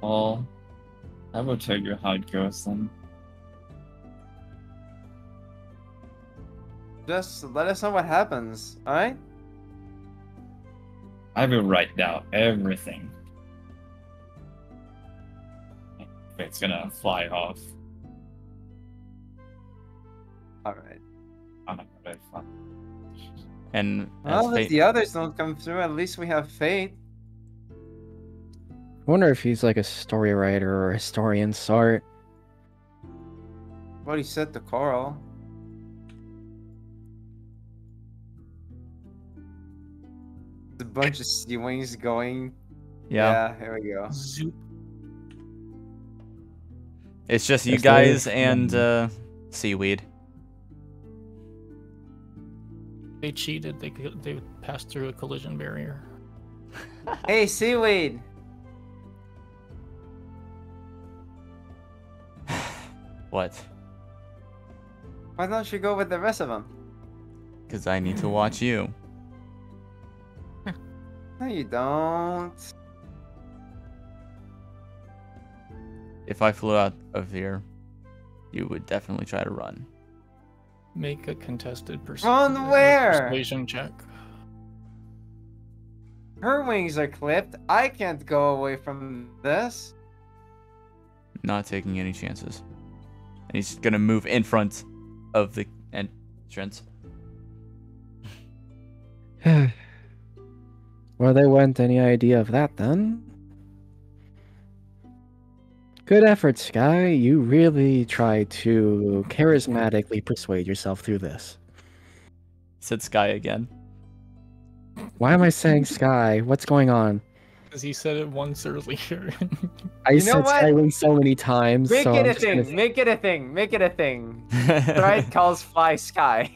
Well, I will tell you how it goes then. Just let us know what happens, alright? I will write down everything. It's gonna fly off. Alright. I'm not gonna fly. And as Well, if Fate, the others don't come through, at least we have Fate. I wonder if he's like a story writer or a historian sort. What he said to Coral. A bunch of sea wings going. yeah, Here we go. Zoop. it's just you Yes, there guys is. and seaweed. They cheated. They passed through a collision barrier. Hey, Seaweed! What? Why don't you go with the rest of them? Because I need to watch you. No, you don't. If I flew out of here, you would definitely try to run. Make a contested Run where? persuasion check. Her wings are clipped. I can't go away from this. Not taking any chances. And he's gonna move in front of the entrance. Well, they weren't any idea of that then. Good effort, Sky. You really tried to charismatically persuade yourself through this. Said Sky again. Why am I saying Sky? What's going on? Because he said it once earlier. I You know said what? Skywing so many times. Make so it I'm a just gonna thing. Make it a thing. Make it a thing. Stride calls fly sky.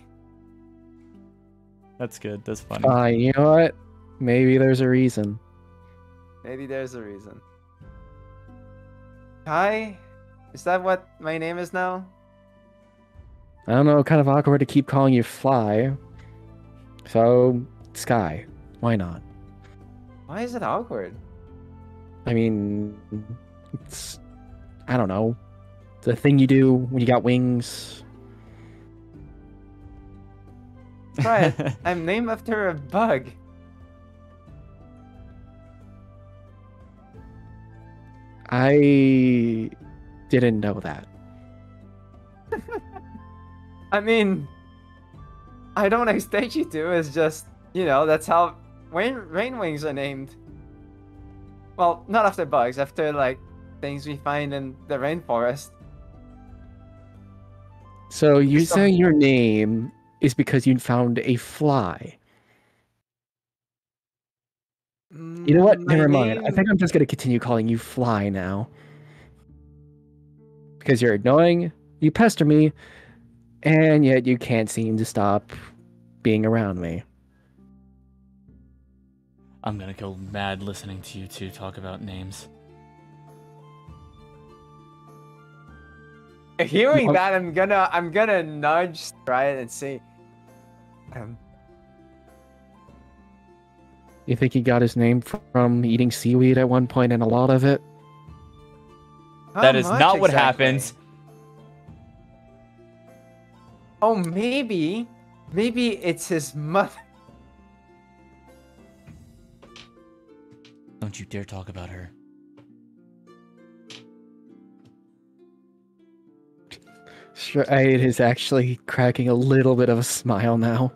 That's good. That's funny. Fine, you know what? Maybe there's a reason. Maybe there's a reason. Hi? Is that what my name is now? I don't know, kind of awkward to keep calling you Fly. So, Sky. Why not? Why is it awkward? I mean, it's... I don't know. It's a thing you do when you got wings. Try it. I'm named after a bug. I didn't know that. I mean, I don't expect you to. It's just, that's how rain wings are named. Well, not after bugs, after like things we find in the rainforest. So you saying your name is because you found a fly? You know what? Never mind. I think I'm just gonna continue calling you Fly now. Because you're annoying, you pester me, and yet you can't seem to stop being around me. I'm gonna go mad listening to you two talk about names. Hearing that, I'm gonna nudge Stride and say, You think he got his name from eating seaweed at one point and a lot of it? That is not what happens. Oh, maybe it's his mother. Don't you dare talk about her. Stride is actually cracking a little bit of a smile now.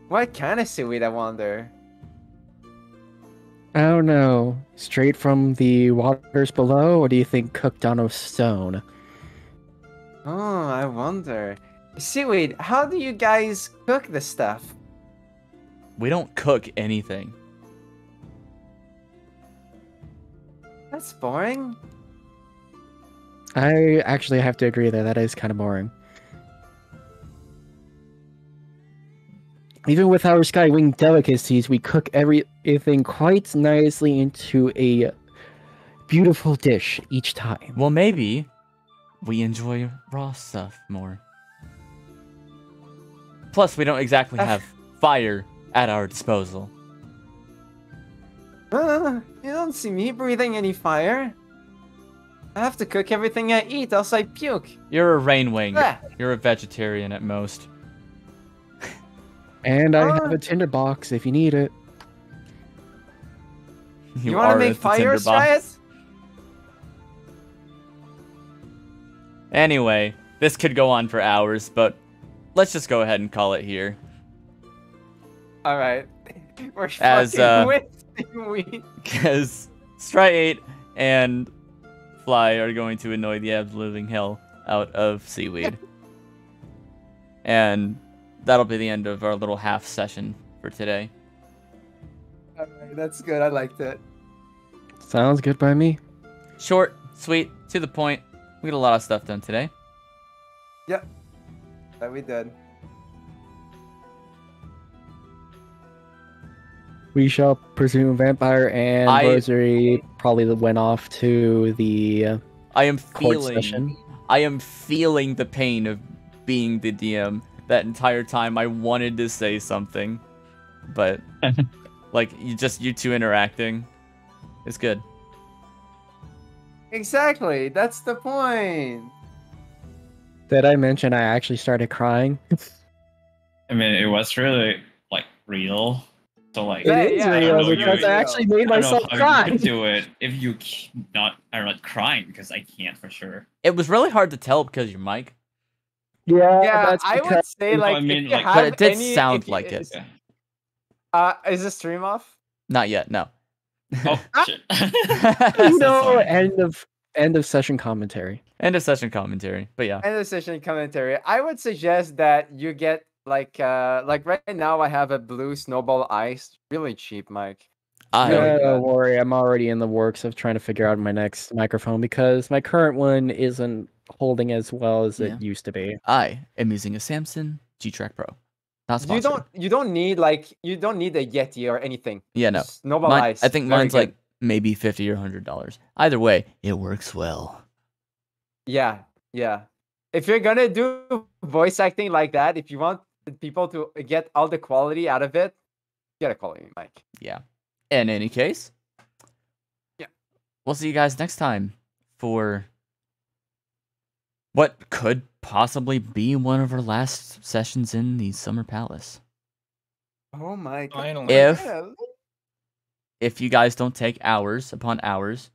What kind of seaweed, I wonder? I don't know. Straight from the waters below, or do you think cooked on a stone? Oh, I wonder. Seaweed, how do you guys cook this stuff? We don't cook anything. That's boring. I actually have to agree that is kind of boring. Even with our Skywing delicacies, we cook everything quite nicely into a beautiful dish each time. Well, maybe we enjoy raw stuff more. Plus, we don't exactly have fire at our disposal. You don't see me breathing any fire. I have to cook everything I eat, else I puke. You're a rainwing. You're a vegetarian at most. And I have a tinderbox if you need it. You want to make fire, Stride? Anyway, this could go on for hours, but let's just go ahead and call it here. All right. We're fucking with seaweed. Because Stride and Fly are going to annoy the absolute hell out of seaweed. And that'll be the end of our little half session for today. Alright, that's good. I liked it. Sounds good by me. Short, sweet, to the point. We got a lot of stuff done today. Yep. That we did. We shall presume Vampire and Rosary probably went off to the court session. I am feeling the pain of being the DM. That entire time I wanted to say something, but like you two interacting is good. Exactly, that's the point. Did I mention I actually started crying? I mean, it was really like real. So like, it is real because I actually made myself cry. You could do it if you are not crying, because I can't for sure. It was really hard to tell because your mic. Yeah, I would say like, but it did sound like it. Is the stream off? Not yet, no. Oh shit! End of session commentary. End of session commentary, but yeah. End of session commentary. I would suggest that you get like right now I have a blue snowball ice, really cheap mic. Don't worry, I'm already in the works of trying to figure out my next microphone because my current one isn't holding as well as it used to be. I am using a Samsung G-Track Pro. Not sponsored. You don't need a Yeti or anything. Yeah, no. Snowball ice. I think mine's like maybe $50 or $100. Either way, it works well. Yeah. If you're gonna do voice acting like that, if you want people to get all the quality out of it, get a quality mic. Yeah. In any case, we'll see you guys next time for what could possibly be one of our last sessions in the Summer Palace. Oh my god. If if you guys don't take hours upon hours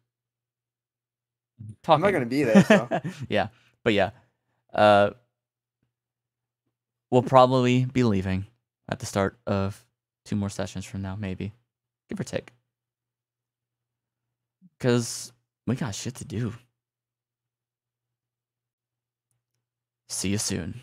talking. I'm not gonna be there, so. Yeah, but yeah, we'll probably be leaving at the start of 2 more sessions from now, maybe, give or take, because we got shit to do. See you soon.